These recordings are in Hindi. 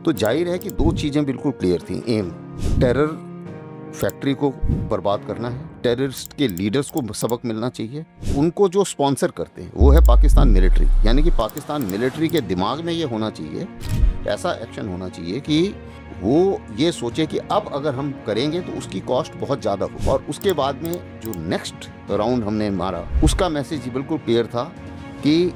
तो जाहिर है कि दो चीज़ें बिल्कुल क्लियर थी। एम, टेरर फैक्ट्री को बर्बाद करना है, टेररिस्ट के लीडर्स को सबक मिलना चाहिए। उनको जो स्पॉन्सर करते हैं वो है पाकिस्तान मिलिट्री, यानी कि पाकिस्तान मिलिट्री के दिमाग में ये होना चाहिए, ऐसा एक्शन होना चाहिए कि वो ये सोचे कि अब अगर हम करेंगे तो उसकी कॉस्ट बहुत ज़्यादा हो। और उसके बाद में जो नेक्स्ट राउंड हमने मारा उसका मैसेज बिल्कुल क्लियर था कि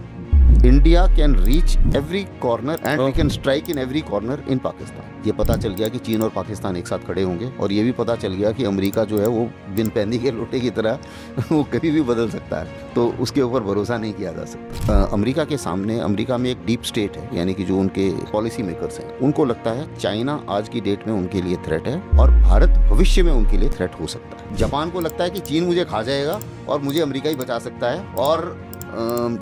India can reach every corner and we can strike in every corner in Pakistan. ये पता चल गया कि चीन और पाकिस्तान एक साथ खड़े होंगे, और ये भी पता चल गया कि अमेरिका जो है वो बिन पैंदी के लोटे की तरह वो कभी भी बदल सकता है, तो उसके ऊपर भरोसा नहीं किया जा सकता। अमेरिका के सामने, अमेरिका में एक डीप स्टेट है, यानी कि जो उनके पॉलिसी मेकर्स हैं, उनको लगता है चाइना आज की डेट में उनके लिए थ्रेट है और भारत भविष्य में उनके लिए थ्रेट हो सकता है। जापान को लगता है कि चीन मुझे खा जाएगा और मुझे अमेरिका ही बचा सकता है, और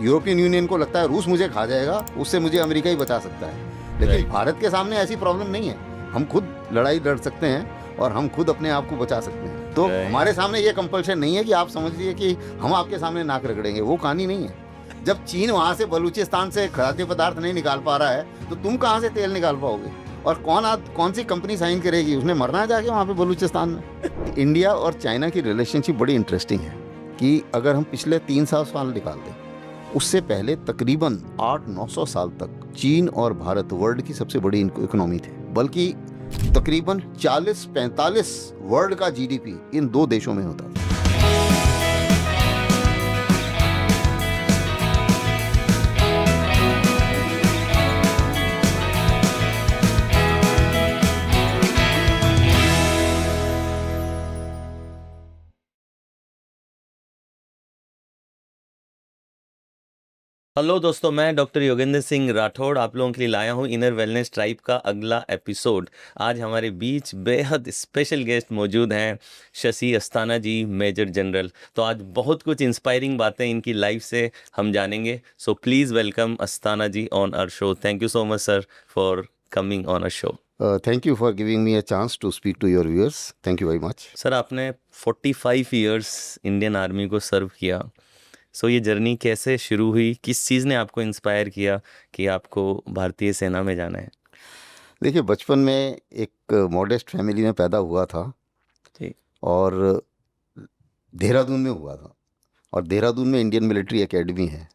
यूरोपियन यूनियन को लगता है रूस मुझे खा जाएगा, उससे मुझे अमेरिका ही बचा सकता है। लेकिन भारत के सामने ऐसी प्रॉब्लम नहीं है, हम खुद लड़ाई लड़ सकते हैं और हम खुद अपने आप को बचा सकते हैं। तो हमारे सामने ये कंपल्शन नहीं है कि आप समझिए कि हम आपके सामने नाक रगड़ेंगे, वो कहानी नहीं है। जब चीन वहाँ से बलूचिस्तान से खाद्य पदार्थ नहीं निकाल पा रहा है तो तुम कहाँ से तेल निकाल पाओगे? और कौन सी कंपनी साइन करेगी? उसने मरना है जाके वहाँ पे बलूचिस्तान में। इंडिया और चाइना की रिलेशनशिप बड़ी इंटरेस्टिंग है कि अगर हम पिछले 300 साल निकाल दें, उससे पहले तकरीबन 800-900 साल तक चीन और भारत वर्ल्ड की सबसे बड़ी इकोनॉमी थे, बल्कि तकरीबन 40-45 वर्ल्ड का जीडीपी इन दो देशों में होता था। हेलो दोस्तों, मैं डॉक्टर योगेंद्र सिंह राठौड़ आप लोगों के लिए लाया हूँ इनर वेलनेस ट्राइब का अगला एपिसोड। आज हमारे बीच बेहद स्पेशल गेस्ट मौजूद हैं, शशि अस्थाना जी, मेजर जनरल। तो आज बहुत कुछ इंस्पायरिंग बातें इनकी लाइफ से हम जानेंगे। So please welcome Asthana ji on our show. Thank you so much sir for coming on our show. Thank you for giving me a chance to speak to your viewers. Thank you very much. Sir, आपने 45 ईयर्स इंडियन आर्मी को सर्व किया। सो ये जर्नी कैसे शुरू हुई? किस चीज़ ने आपको इंस्पायर किया कि आपको भारतीय सेना में जाना है? देखिए, बचपन में एक मॉडेस्ट फैमिली में पैदा हुआ था ठीक। और देहरादून में हुआ था, और देहरादून में इंडियन मिलिट्री एकेडमी है।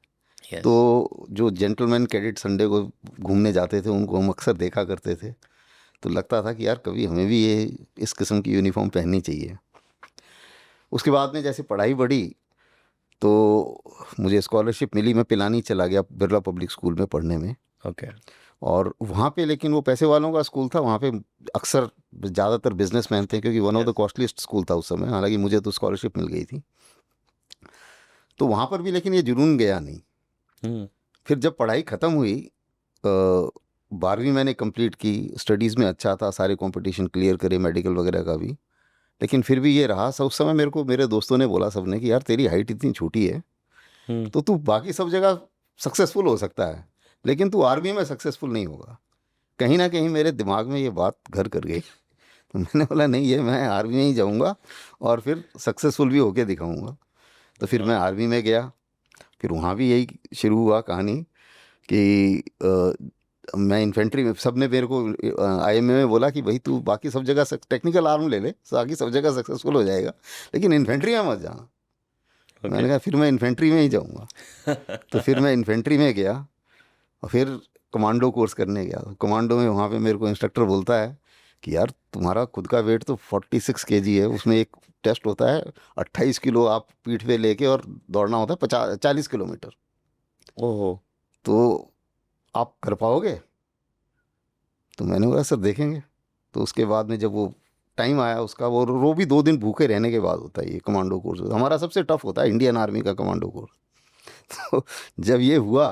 Yes. तो जो जेंटलमैन कैडेट संडे को घूमने जाते थे उनको हम अक्सर देखा करते थे, तो लगता था कि यार कभी हमें भी ये इस किस्म की यूनिफॉर्म पहननी चाहिए। उसके बाद में जैसे पढ़ाई बढ़ी तो मुझे स्कॉलरशिप मिली, मैं पिलानी चला गया बिरला पब्लिक स्कूल में पढ़ने में। ओके। और वहाँ पे, लेकिन वो पैसे वालों का स्कूल था, वहाँ पे अक्सर ज़्यादातर बिजनेसमैन थे, क्योंकि one of the costliest school था उस समय। हालांकि मुझे तो स्कॉलरशिप मिल गई थी, तो वहाँ पर भी लेकिन ये जुनून गया नहीं। फिर जब पढ़ाई ख़त्म हुई, 12वीं मैंने कंप्लीट की, स्टडीज़ में अच्छा था, सारे कंपटीशन क्लियर करे, मेडिकल वगैरह का भी। लेकिन फिर भी ये रहा, सब उस समय मेरे को मेरे दोस्तों ने बोला सबने कि यार तेरी हाइट इतनी छोटी है तो तू बाकी सब जगह सक्सेसफुल हो सकता है, लेकिन तू आर्मी में सक्सेसफुल नहीं होगा। कहीं ना कहीं मेरे दिमाग में ये बात घर कर गई, तो मैंने बोला नहीं, ये मैं आर्मी में ही जाऊंगा और फिर सक्सेसफुल भी होके दिखाऊंगा। तो फिर मैं आर्मी में गया। फिर वहाँ भी यही शुरू हुआ कहानी कि मैं इन्फेंट्री में, सब ने मेरे को IMA में बोला कि भाई तू बाकी सब जगह टेक्निकल आर्म ले ले, बाकी सब जगह सक्सेसफुल हो जाएगा, लेकिन इन्फेंट्री में मत जाना। मैंने कहा फिर मैं इन्फेंट्री में ही जाऊंगा। तो फिर मैं इन्फेंट्री में गया और फिर कमांडो कोर्स करने गया। कमांडो में वहाँ पे मेरे को इंस्ट्रक्टर बोलता है कि यार तुम्हारा खुद का वेट तो 46 kg है, उसमें एक टेस्ट होता है 28 किलो आप पीठ पे लेके और दौड़ना होता है 40 किलोमीटर। ओहो। तो आप कर पाओगे? तो मैंने बोला सर देखेंगे। तो उसके बाद में जब वो टाइम आया उसका, वो भी 2 दिन भूखे रहने के बाद होता है ये कमांडो कोर्स। हमारा सबसे टफ होता है इंडियन आर्मी का कमांडो कोर्स। तो जब ये हुआ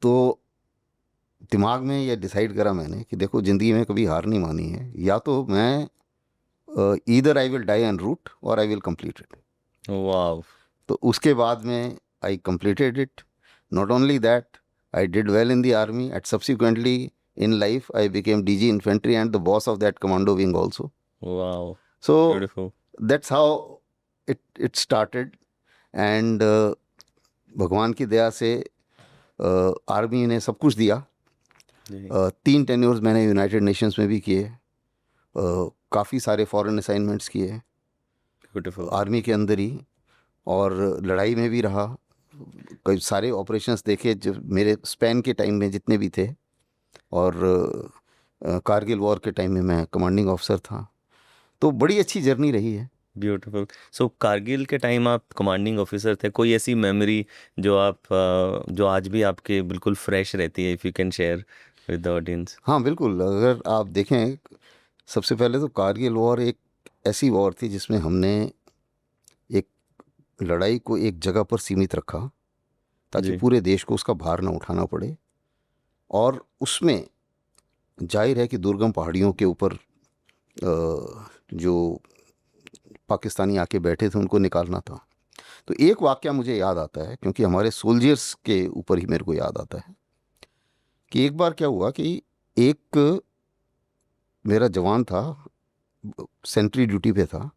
तो दिमाग में ये डिसाइड करा मैंने कि देखो ज़िंदगी में कभी हार नहीं मानी है, या तो मैं either I will die en route और I will complete it. Wow. तो उसके बाद में I completed it. Not only that, I did well in the army at subsequently in life I became DG infantry and the boss of that commando wing also. Wow. So Beautiful. that's how it started. And भगवान की दया से आर्मी ने सब कुछ दिया। जी 3 टेन्योर्स मैंने यूनाइटेड नेशंस में भी किए, काफ़ी सारे फॉरेन असाइनमेंट्स किए ब्यूटीफुल आर्मी के अंदर ही, और लड़ाई में भी रहा, कई सारे ऑपरेशंस देखे जो मेरे स्पैन के टाइम में जितने भी थे, और कारगिल वॉर के टाइम में मैं कमांडिंग ऑफिसर था, तो बड़ी अच्छी जर्नी रही है। ब्यूटीफुल। सो कारगिल के टाइम आप कमांडिंग ऑफिसर थे, कोई ऐसी मेमोरी जो आप जो आज भी आपके बिल्कुल फ्रेश रहती है, if you can share with the audience? हाँ बिल्कुल, अगर आप देखें, सबसे पहले तो कारगिल वॉर एक ऐसी वॉर थी जिसमें हमने एक लड़ाई को एक जगह पर सीमित रखा ताकि जी पूरे देश को उसका भार ना उठाना पड़े, और उसमें जाहिर है कि दुर्गम पहाड़ियों के ऊपर जो पाकिस्तानी आके बैठे थे उनको निकालना था। तो एक वाक़या मुझे याद आता है, क्योंकि हमारे सोल्जर्स के ऊपर ही मेरे को याद आता है, कि एक बार क्या हुआ कि एक मेरा जवान था, सेंट्री ड्यूटी पे था,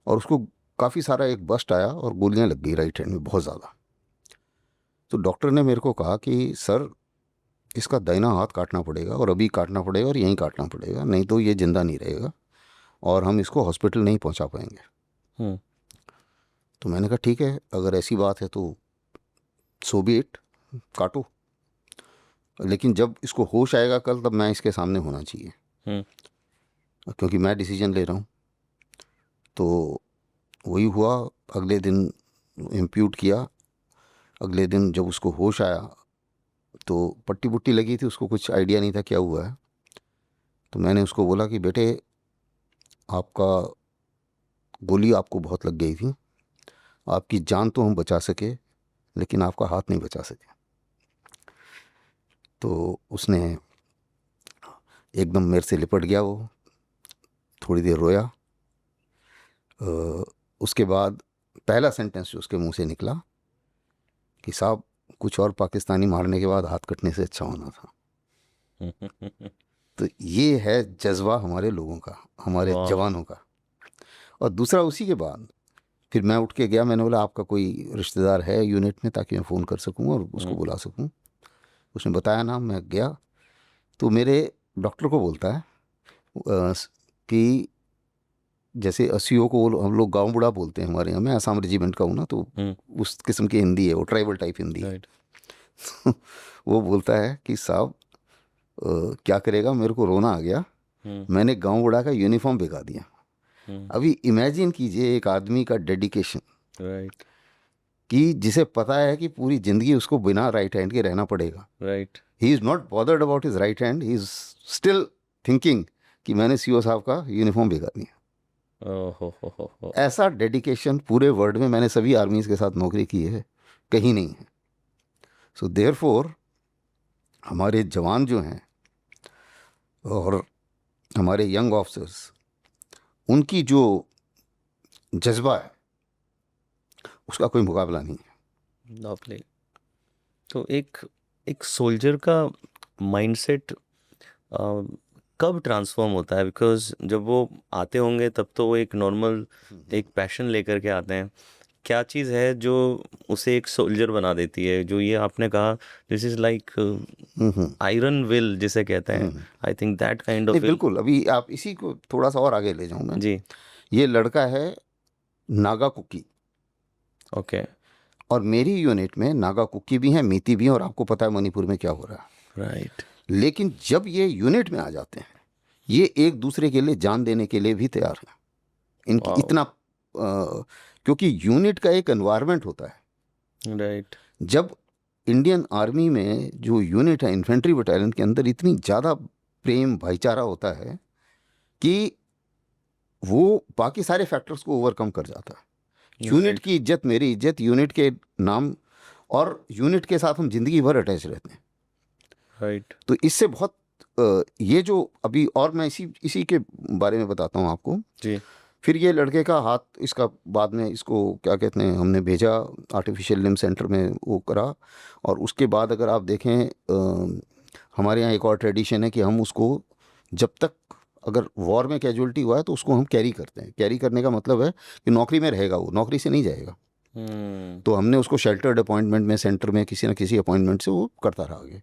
और उसको काफ़ी सारा एक बस्ट आया और गोलियां लग गई राइट हैंड में बहुत ज़्यादा। तो डॉक्टर ने मेरे को कहा कि सर, इसका दाहिना हाथ काटना पड़ेगा, और अभी काटना पड़ेगा, और यहीं काटना पड़ेगा, नहीं तो ये ज़िंदा नहीं रहेगा और हम इसको हॉस्पिटल नहीं पहुंचा पाएंगे। हम्म तो मैंने कहा ठीक है, अगर ऐसी बात है तो सो बी इट, काटो, लेकिन जब इसको होश आएगा कल, तब मैं इसके सामने होना चाहिए, हम्म क्योंकि मैं डिसीजन ले रहा हूँ। तो वही हुआ, अगले दिन इम्प्यूट किया। अगले दिन जब उसको होश आया तो पट्टी पुट्टी लगी थी, उसको कुछ आइडिया नहीं था क्या हुआ है। तो मैंने उसको बोला कि बेटे, आपका गोली आपको बहुत लग गई थी, आपकी जान तो हम बचा सके लेकिन आपका हाथ नहीं बचा सके। तो उसने एकदम मेरे से लिपट गया, वो थोड़ी देर रोया। उसके बाद पहला सेंटेंस जो उसके मुंह से निकला कि साहब, कुछ और पाकिस्तानी मारने के बाद हाथ कटने से अच्छा होना था। तो ये है जज्बा हमारे लोगों का, हमारे वाह जवानों का। और दूसरा, उसी के बाद फिर मैं उठ के गया, मैंने बोला आपका कोई रिश्तेदार है यूनिट में, ताकि मैं फ़ोन कर सकूं और उसको बुला सकूं। उसने बताया नाम, मैं गया तो मेरे डॉक्टर को बोलता है कि जैसे अस्सियों को हम लोग गांव बुढ़ा बोलते हैं हमारे यहाँ, मैं आसाम रेजिमेंट का हूँ ना, तो उस किस्म की हिंदी है वो, ट्राइबल टाइप हिंदी है। राइट वो बोलता है कि साहब, क्या करेगा, मेरे को रोना आ गया, मैंने गांव बुढ़ा का यूनिफॉर्म भिगा दिया। अभी इमेजिन कीजिए एक आदमी का डेडिकेशन, राइट कि जिसे पता है कि पूरी ज़िंदगी उसको बिना राइट हैंड के रहना पड़ेगा। Right he is not bothered about his right hand, he is still thinking कि मैंने सीओ साहब का यूनिफॉर्म भिगा दिया। हो ऐसा डेडिकेशन पूरे वर्ल्ड में, मैंने सभी आर्मीज़ के साथ नौकरी की है, कहीं नहीं है। सो देयरफॉर हमारे जवान जो हैं और हमारे यंग ऑफिसर्स, उनकी जो जज्बा है उसका कोई मुकाबला नहीं है। लवली। तो एक एक सोल्जर का माइंडसेट कब ट्रांसफॉर्म होता है? बिकॉज जब वो आते होंगे तब तो वो एक नॉर्मल एक पैशन लेकर के आते हैं। क्या चीज़ है जो उसे एक सोल्जर बना देती है? जो ये आपने कहा, this is like iron will जिसे कहते हैं, आई थिंक दैट काइंड नहीं ऑफ विल। बिल्कुल, अभी आप इसी को थोड़ा सा और आगे ले जाऊं मैं। जी ये लड़का है नागा कुकी, ओके और मेरी यूनिट में नागा कुकी भी हैं, मीती भी हैं, और आपको पता है मणिपुर में क्या हो रहा है। राइट लेकिन जब ये यूनिट में आ जाते हैं, ये एक दूसरे के लिए जान देने के लिए भी तैयार हैं। इनकी वाओ इतना क्योंकि यूनिट का एक एनवायरनमेंट होता है। राइट जब इंडियन आर्मी में जो यूनिट है, इन्फेंट्री बटालियन के अंदर इतनी ज़्यादा प्रेम भाईचारा होता है कि वो बाकी सारे फैक्टर्स को ओवरकम कर जाता है। यूनिट राइट की इज्जत, मेरी इज्जत, यूनिट के नाम, और यूनिट के साथ हम जिंदगी भर अटैच रहते हैं। राइट तो इससे बहुत ये जो अभी, और मैं इसी के बारे में बताता हूँ आपको। जी फिर ये लड़के का हाथ, इसका बाद में इसको क्या कहते हैं, हमने भेजा आर्टिफिशियल लिम्ब सेंटर में, वो करा। और उसके बाद अगर आप देखें, हमारे यहाँ एक और ट्रेडिशन है कि हम उसको, जब तक अगर वॉर में कैजुअलिटी हुआ है तो उसको हम कैरी करते हैं। कैरी करने का मतलब है कि नौकरी में रहेगा, वो नौकरी से नहीं जाएगा। तो हमने उसको शेल्टर्ड अपॉइंटमेंट में, सेंटर में, किसी न किसी अपॉइंटमेंट से वो करता रहा आगे।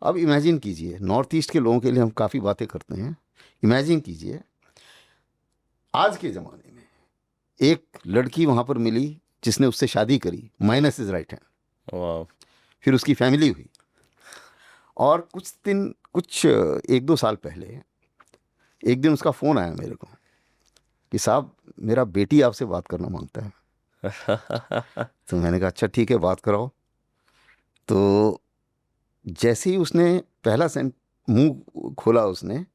अब इमेजिन कीजिए, नॉर्थ ईस्ट के लोगों के लिए हम काफ़ी बातें करते हैं। इमेजिन कीजिए आज के ज़माने में एक लड़की वहाँ पर मिली जिसने उससे शादी करी, माइनस इज राइट हैंड, वाह। फिर उसकी फैमिली हुई, और कुछ 1-2 साल पहले एक दिन उसका फ़ोन आया मेरे को कि साहब मेरा बेटी आपसे बात करना मांगता है। तो मैंने कहा अच्छा ठीक है, बात कराओ। तो जैसे ही उसने पहला मुंह खोला उसने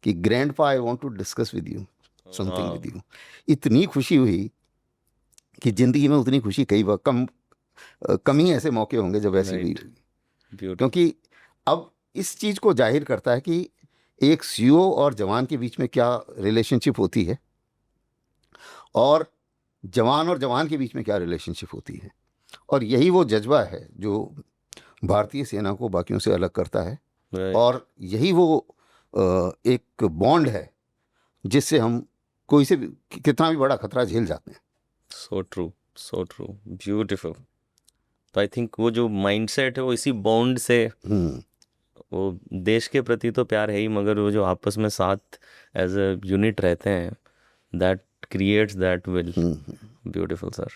कि grandpa I want to discuss with you something with you, इतनी खुशी हुई कि ज़िंदगी में उतनी खुशी कई बार कम ही ऐसे मौके होंगे जब ऐसी हुई। ब्यूटीफुल। क्योंकि अब इस चीज़ को जाहिर करता है कि एक सीईओ और जवान के बीच में क्या रिलेशनशिप होती है, और जवान के बीच में क्या रिलेशनशिप होती है। और यही वो जज्बा है जो भारतीय सेना को बाकियों से अलग करता है, Right. और यही वो एक बॉन्ड है जिससे हम कोई से भी कितना भी बड़ा खतरा झेल जाते हैं। So true, so true, beautiful. तो आई थिंक वो जो माइंडसेट है वो इसी बॉन्ड से, वो देश के प्रति तो प्यार है ही, मगर वो जो आपस में साथ एज अ यूनिट रहते हैं, that creates that will. Beautiful sir.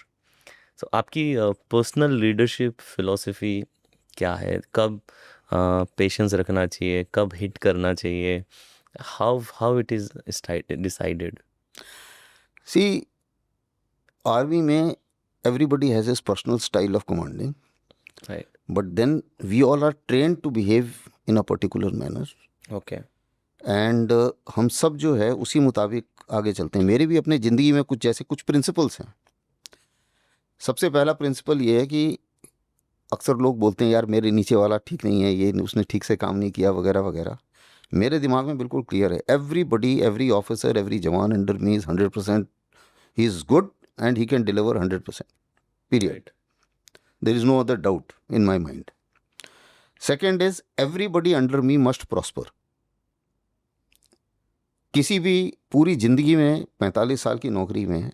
So आपकी पर्सनल लीडरशिप फिलॉसफी क्या है? कब पेशेंस रखना चाहिए, कब हिट करना चाहिए? How it is decided? See, army में everybody has his personal style of commanding, right. but then we all are trained to behave in a particular manner, okay. and हम सब जो है उसी मुताबिक आगे चलते हैं। मेरे भी अपने ज़िंदगी में कुछ प्रिंसिपल्स हैं। सबसे पहला प्रिंसिपल ये है कि अक्सर लोग बोलते हैं यार मेरे नीचे वाला ठीक नहीं है, ये उसने ठीक से काम नहीं किया वगैरह वगैरह। मेरे दिमाग में बिल्कुल क्लियर है, एवरीबडी, एवरी ऑफिसर, एवरी जवान under me is 100%, he is good and he can deliver 100%, period. Right. There is no other doubt in my mind. Second is everybody under me must prosper. किसी भी पूरी ज़िंदगी में 45 साल की नौकरी में,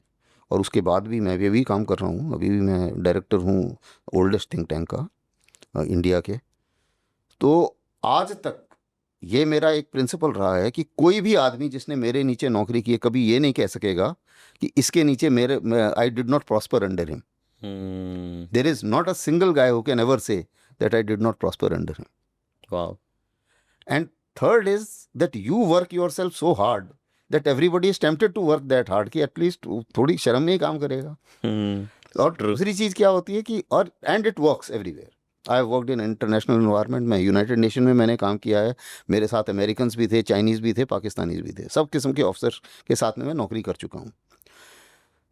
और उसके बाद भी मैं अभी काम कर रहा हूँ, अभी भी मैं डायरेक्टर हूँ ओल्डेस्ट थिंक टैंक का इंडिया के। तो आज तक ये मेरा एक प्रिंसिपल रहा है कि कोई भी आदमी जिसने मेरे नीचे नौकरी की है कभी ये नहीं कह सकेगा कि इसके नीचे I did not prosper under him. There is not a single guy who can ever say that I did not prosper under him. Wow. And third is that you work yourself so hard that everybody is tempted to work that hard, कि एटलीस्ट थोड़ी शर्म में ही काम करेगा। और दूसरी चीज़ क्या होती है कि और and it works everywhere. I have worked in international environment में, यूनाइटेड नेशन में मैंने काम किया है, मेरे साथ अमेरिकन्स भी थे, चाइनीज़ भी थे, पाकिस्तानीज़ भी थे, सब किस्म के ऑफिसर के साथ में मैं नौकरी कर चुका हूँ।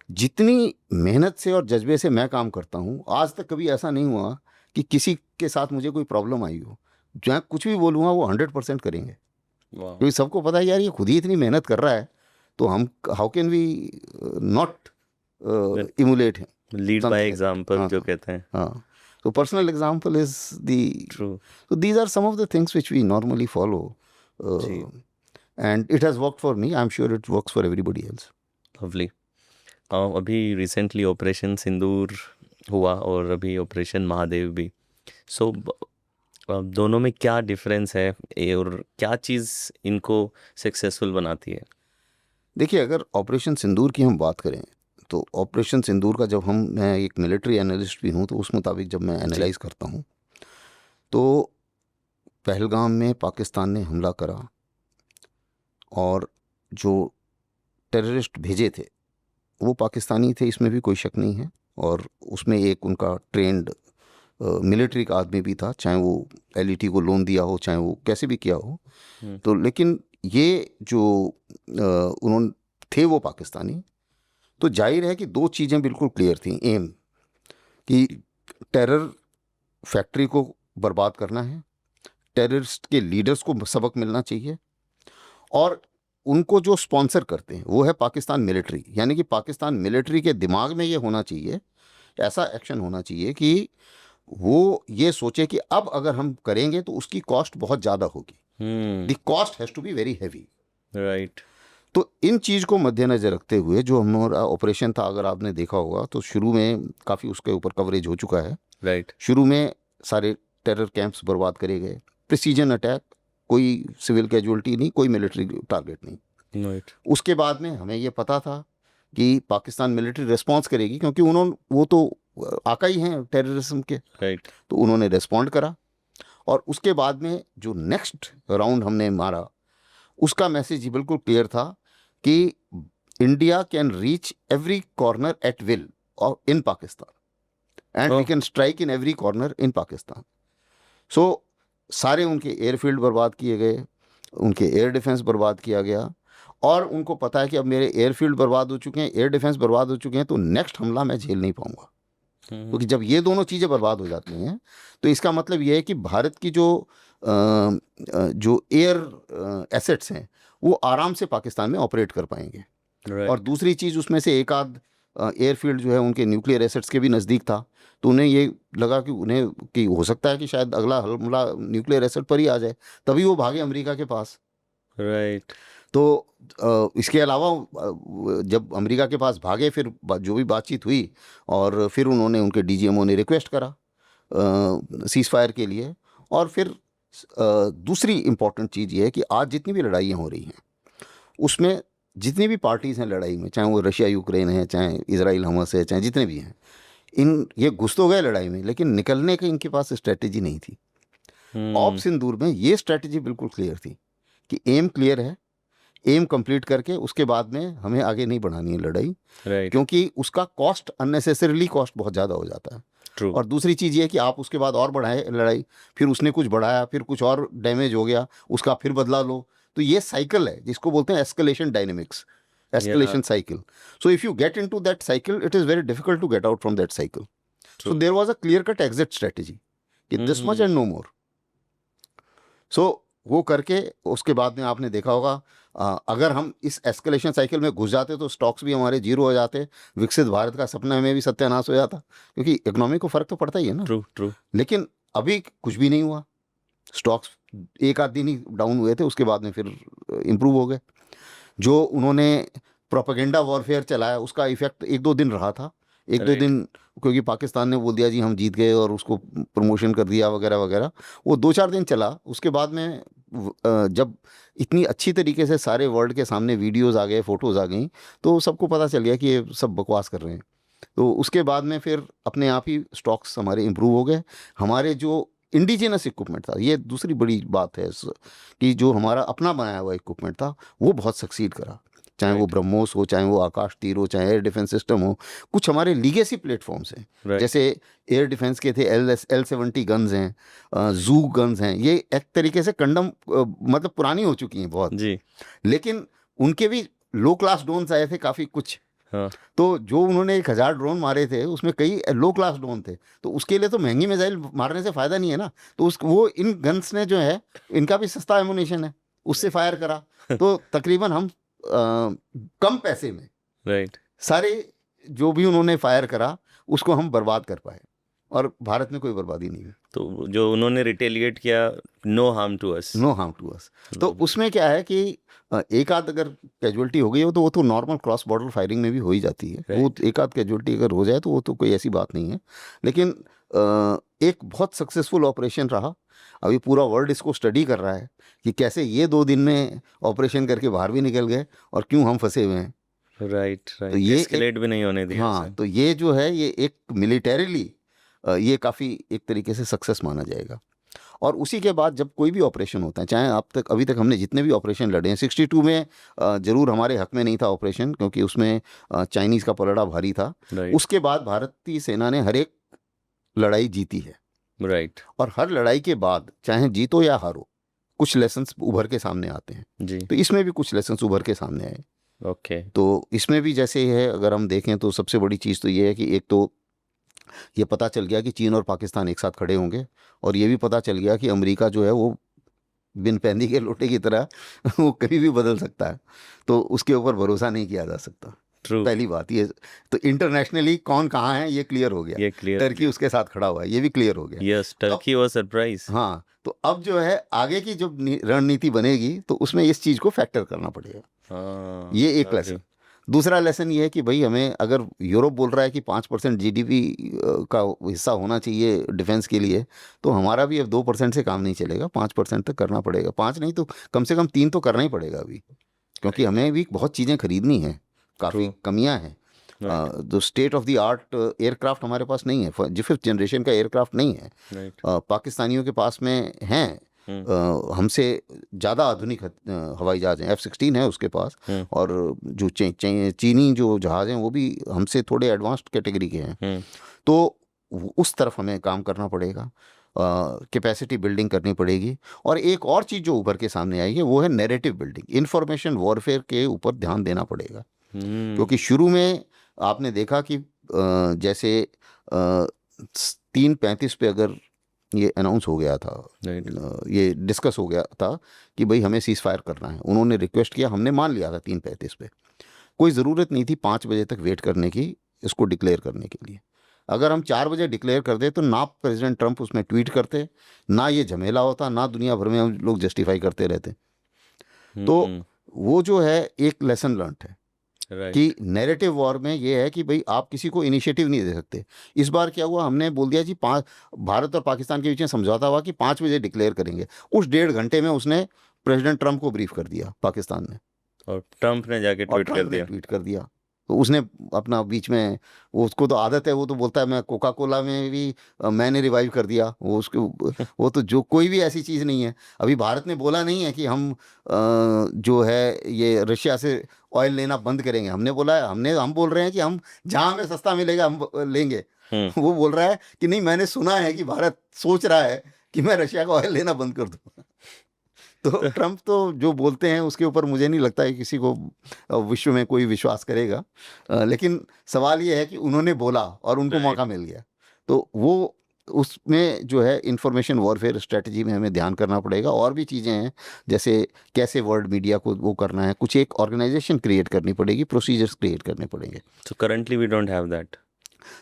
जितनी मेहनत से और जज्बे से मैं काम करता हूँ, आज तक कभी ऐसा नहीं हुआ कि किसी के साथ मुझे कोई प्रॉब्लम आई हो। जहाँ कुछ भी बोलूँगा वो 100% करेंगे, क्योंकि सबको पता है यार ये खुद ही इतनी मेहनत कर रहा है, तो हम how can we not emulate him, lead by example जो कहते हैं। हाँ, so personal example is True. so these are some of the things which we normally follow, जी। and it has worked for me. I'm sure it works for everybody else. Lovely. अभी रिसेंटली ऑपरेशन सिंदूर हुआ और अभी ऑपरेशन महादेव भी। सो दोनों में क्या डिफरेंस है और क्या चीज़ इनको सक्सेसफुल बनाती है? देखिए, अगर ऑपरेशन सिंदूर की हम बात करें तो ऑपरेशन सिंदूर का जब मैं एक मिलिट्री एनालिस्ट भी हूँ, तो उस मुताबिक जब मैं एनालाइज करता हूँ तो पहलगाम में पाकिस्तान ने हमला करा और जो टेररिस्ट भेजे थे वो पाकिस्तानी थे, इसमें भी कोई शक नहीं है, और उसमें एक उनका ट्रेंड मिलिट्री का आदमी भी था, चाहे वो एलईटी को लोन दिया हो, चाहे वो कैसे भी किया हो। तो लेकिन ये जो उन्होंने थे वो पाकिस्तानी, तो जाहिर है कि दो चीज़ें बिल्कुल क्लियर थी, एम कि टेरर फैक्ट्री को बर्बाद करना है, टेररिस्ट के लीडर्स को सबक मिलना चाहिए, और उनको जो स्पॉन्सर करते हैं वो है पाकिस्तान मिलिट्री। यानी कि पाकिस्तान मिलिट्री के दिमाग में ये होना चाहिए, ऐसा एक्शन होना चाहिए कि वो ये सोचे कि अब अगर हम करेंगे तो उसकी कॉस्ट बहुत ज़्यादा होगी, the cost has to be very heavy. Right. तो इन चीज़ को मद्देनज़र रखते हुए जो हमारा ऑपरेशन था, अगर आपने देखा होगा तो शुरू में काफ़ी उसके ऊपर कवरेज हो चुका है। राइट। शुरू में सारे टेरर कैंप्स बर्बाद करे गए, प्रिसीजन अटैक, कोई सिविल कैजुअलिटी नहीं, कोई मिलिट्री टारगेट नहीं। राइट। उसके बाद में हमें ये पता था कि पाकिस्तान मिलिट्री रिस्पॉन्स करेगी, क्योंकि वो तो आका ही हैं टेररिज्म के, राइट। तो उन्होंने रिस्पॉन्ड करा। और उसके बाद में जो नेक्स्ट राउंड हमने मारा, उसका मैसेज बिल्कुल क्लियर था कि India can reach every corner at will in Pakistan and we can strike in every corner in Pakistan. सो सारे उनके एयरफील्ड बर्बाद किए गए, उनके एयर डिफेंस बर्बाद किया गया, और उनको पता है कि अब मेरे एयरफील्ड बर्बाद हो चुके हैं, एयर डिफेंस बर्बाद हो चुके हैं, तो नेक्स्ट हमला मैं झेल नहीं पाऊंगा। क्योंकि जब ये दोनों चीज़ें बर्बाद हो जाती हैं तो इसका मतलब ये है कि भारत की जो एयर एसेट्स हैं वो आराम से पाकिस्तान में ऑपरेट कर पाएंगे। और दूसरी चीज़, उसमें से एक आध एयरफील्ड जो है उनके न्यूक्लियर एसेट्स के भी नज़दीक था, तो उन्हें ये लगा कि हो सकता है कि शायद अगला हमला न्यूक्लियर एसेट पर ही आ जाए, तभी वो भागे अमेरिका के पास। राइट। तो इसके अलावा जब अमेरिका के पास भागे, फिर जो भी बातचीत हुई, और फिर उन्होंने, उनके डीजीएमओ ने रिक्वेस्ट करा सीज़ फायर के लिए। और फिर दूसरी इम्पॉर्टेंट चीज़ ये है कि आज जितनी भी लड़ाइयाँ हो रही हैं, उसमें जितनी भी पार्टीज़ हैं लड़ाई में, चाहे वो रशिया यूक्रेन है, चाहे इजराइल हमास है, चाहे जितने भी हैं, ये घुस तो गए लड़ाई में, लेकिन निकलने की इनके पास स्ट्रेटेजी नहीं थी। ऑप सिंदूर में ये स्ट्रेटेजी बिल्कुल क्लियर थी कि एम क्लियर है, एम कंप्लीट करके उसके बाद में हमें आगे नहीं बढ़ानी है लड़ाई, क्योंकि उसका कॉस्ट, अननेसेसरीली कॉस्ट बहुत ज़्यादा हो जाता है। True. और दूसरी चीज़ ये है कि आप उसके बाद और बढ़ाए लड़ाई, फिर उसने कुछ बढ़ाया, फिर कुछ और डैमेज हो गया, उसका फिर बदला लो, तो ये साइकिल है जिसको बोलते हैं escalation dynamics, escalation cycle. So if you get into that cycle, it is very difficult to get out from that cycle. So there was a clear cut exit strategy कि this much and no more. सो वो करके उसके बाद में आपने देखा होगा, अगर हम इस एस्केलेशन साइकिल में घुस जाते तो स्टॉक्स भी हमारे जीरो हो जाते, विकसित भारत का सपना में भी सत्यानाश हो जाता, क्योंकि इकोनॉमी को फ़र्क तो पड़ता ही है ना। ट्रू। लेकिन अभी कुछ भी नहीं हुआ, स्टॉक्स एक आध दिन ही डाउन हुए थे, उसके बाद में फिर इम्प्रूव हो गए। जो उन्होंने प्रोपेगेंडा वॉरफेयर चलाया, उसका इफेक्ट एक दो दिन रहा था, एक दो दिन, क्योंकि पाकिस्तान ने बोल दिया जी हम जीत गए और उसको प्रमोशन कर दिया वगैरह वगैरह, वो 2-4 दिन चला। उसके बाद में जब इतनी अच्छी तरीके से सारे वर्ल्ड के सामने वीडियोस आ गए, फोटोज़ आ गई, तो सबको पता चल गया कि ये सब बकवास कर रहे हैं। तो उसके बाद में फिर अपने आप ही स्टॉक्स हमारे इम्प्रूव हो गए। हमारे जो इंडिजिनस इक्विपमेंट था, ये दूसरी बड़ी बात है कि जो हमारा अपना बनाया हुआ इक्विपमेंट था वो बहुत सक्सीड करा, चाहे वो ब्रह्मोस हो, चाहे वो आकाश तीर हो, चाहे एयर डिफेंस सिस्टम हो। कुछ हमारे लीगेसी प्लेटफॉर्म्स हैं, जैसे एयर डिफेंस के थे L-70 गन्स हैं, जू गन्स हैं, ये एक तरीके से कंडम मतलब पुरानी हो चुकी हैं बहुत जी, लेकिन उनके भी लो क्लास ड्रोन्स आए थे काफ़ी कुछ। हाँ। तो जो उन्होंने 1000 ड्रोन मारे थे उसमें कई लो क्लास ड्रोन थे, तो उसके लिए तो महंगी मिसाइल मारने से फ़ायदा नहीं है ना, तो वो इन गन्स ने जो है, इनका भी सस्ता एमुनेशन है, उससे फायर करा। तो तकरीबन हम कम पैसे में सारे जो भी उन्होंने फायर करा उसको हम बर्बाद कर पाए, और भारत में कोई बर्बादी नहीं है। तो जो उन्होंने रिटेलिएट किया, no harm to us, no harm to us. तो उसमें क्या है कि एक आध अगर कैजुअलिटी हो गई हो तो वो तो नॉर्मल क्रॉस बॉर्डर फायरिंग में भी हो ही जाती है। वो एक आध कैजुअलिटी अगर हो जाए तो वो तो कोई ऐसी बात नहीं है, लेकिन एक बहुत सक्सेसफुल ऑपरेशन रहा। अभी पूरा वर्ल्ड इसको स्टडी कर रहा है कि कैसे ये 2 दिन में ऑपरेशन करके बाहर भी निकल गए और क्यों हम फंसे हुए हैं। राइट। तो ये एस्केलेट भी नहीं होने दिया। हाँ, तो ये जो है ये एक मिलिटरीली ये काफ़ी एक तरीके से सक्सेस माना जाएगा। और उसी के बाद जब कोई भी ऑपरेशन होता है, चाहे अभी तक हमने जितने भी ऑपरेशन लड़े हैं, 62 में ज़रूर हमारे हक में नहीं था ऑपरेशन, क्योंकि उसमें चाइनीज़ का पलड़ा भारी था। उसके बाद भारतीय सेना ने हर एक लड़ाई जीती है। राइट। और हर लड़ाई के बाद चाहे जीतो या हारो, कुछ लेसन्स उभर के सामने आते हैं जी। तो इसमें भी कुछ लेसन्स उभर के सामने आए। ओके। तो इसमें भी जैसे है, अगर हम देखें तो सबसे बड़ी चीज़ तो ये है कि एक तो ये पता चल गया कि चीन और पाकिस्तान एक साथ खड़े होंगे, और ये भी पता चल गया कि अमेरिका जो है वो बिन पैंदी के लोटे की तरह वो कभी भी बदल सकता है, तो उसके ऊपर भरोसा नहीं किया जा सकता। True. पहली बात ये, तो इंटरनेशनली कौन कहाँ है ये क्लियर हो गया, ये क्लियर, टर्की उसके साथ खड़ा हुआ है, ये भी क्लियर हो गया। Yes, Turkey was surprise. हाँ, तो अब जो है आगे की जो रणनीति बनेगी तो उसमें इस चीज़ को फैक्टर करना पड़ेगा। ये एक लेसन। दूसरा लेसन ये है कि भाई हमें, अगर यूरोप बोल रहा है कि 5% जीडीपी का हिस्सा होना चाहिए डिफेंस के लिए, तो हमारा भी अब 2% से काम नहीं चलेगा, 5% तक करना पड़ेगा। 5 नहीं तो कम से कम 3 तो करना ही पड़ेगा अभी, क्योंकि हमें भी बहुत चीज़ें खरीदनी हैं, काफ़ी True. कमियां हैं। Right. जो state of the art aircraft हमारे पास नहीं है, जो 5th जनरेशन का एयरक्राफ्ट नहीं है। Right. पाकिस्तानियों के पास में हैं, हमसे ज़्यादा आधुनिक हवाई जहाज़ हैं। F-16 है उसके पास, और जो चीनी जो जहाज़ हैं वो भी हमसे थोड़े एडवांस्ड कैटेगरी के हैं। तो उस तरफ हमें काम करना पड़ेगा, कैपेसिटी बिल्डिंग करनी पड़ेगी। और एक और चीज़ जो उभर के सामने आई है वो है नैरेटिव बिल्डिंग, इंफॉर्मेशन वॉरफेयर के ऊपर ध्यान देना पड़ेगा। क्योंकि शुरू में आपने देखा कि जैसे 3:35 पे अगर ये अनाउंस हो गया था, ये डिस्कस हो गया था कि भाई हमें सीज फायर करना है, उन्होंने रिक्वेस्ट किया, हमने मान लिया था 3:35 पे। कोई ज़रूरत नहीं थी 5 बजे तक वेट करने की इसको डिक्लेयर करने के लिए। अगर हम 4 बजे डिक्लेयर कर दे तो ना प्रेसिडेंट ट्रंप उसमें ट्वीट करते, ना ये झमेला होता, ना दुनिया भर में हम लोग जस्टिफाई करते रहते। तो वो जो है एक लेसन लर्न है कि नैरेटिव वॉर में ये है कि भाई आप किसी को इनिशिएटिव नहीं दे सकते। इस बार क्या हुआ, हमने बोल दिया जी भारत और पाकिस्तान के बीच में समझौता हुआ कि 5 बजे डिक्लेयर करेंगे। उस 1.5 घंटे में उसने प्रेसिडेंट ट्रंप को ब्रीफ कर दिया पाकिस्तान ने, और ट्रंप ने जाके ट्वीट कर दिया। तो उसने अपना बीच में, वो उसको तो आदत है, वो तो बोलता है मैं कोका कोला में भी मैंने रिवाइव कर दिया वो उसके वो तो जो कोई भी ऐसी चीज़ नहीं है। अभी भारत ने बोला नहीं है कि हम जो है ये रशिया से ऑयल लेना बंद करेंगे। हमने बोला है, हम बोल रहे हैं कि हम जहाँ हमें सस्ता मिलेगा हम लेंगे। वो बोल रहा है कि नहीं, मैंने सुना है कि भारत सोच रहा है कि मैं रशिया का ऑयल लेना बंद कर दूँ। तो ट्रंप तो जो बोलते हैं उसके ऊपर मुझे नहीं लगता है किसी को विश्व में कोई विश्वास करेगा। लेकिन सवाल ये है कि उन्होंने बोला और उनको मौका मिल गया, तो वो उसमें जो है इंफॉर्मेशन वॉरफेयर स्ट्रेटजी में हमें ध्यान करना पड़ेगा। और भी चीज़ें हैं, जैसे कैसे वर्ल्ड मीडिया को वो करना है, कुछ एक ऑर्गेनाइजेशन क्रिएट करनी पड़ेगी, प्रोसीजर्स क्रिएट करने पड़ेंगे। So currently we don't have that.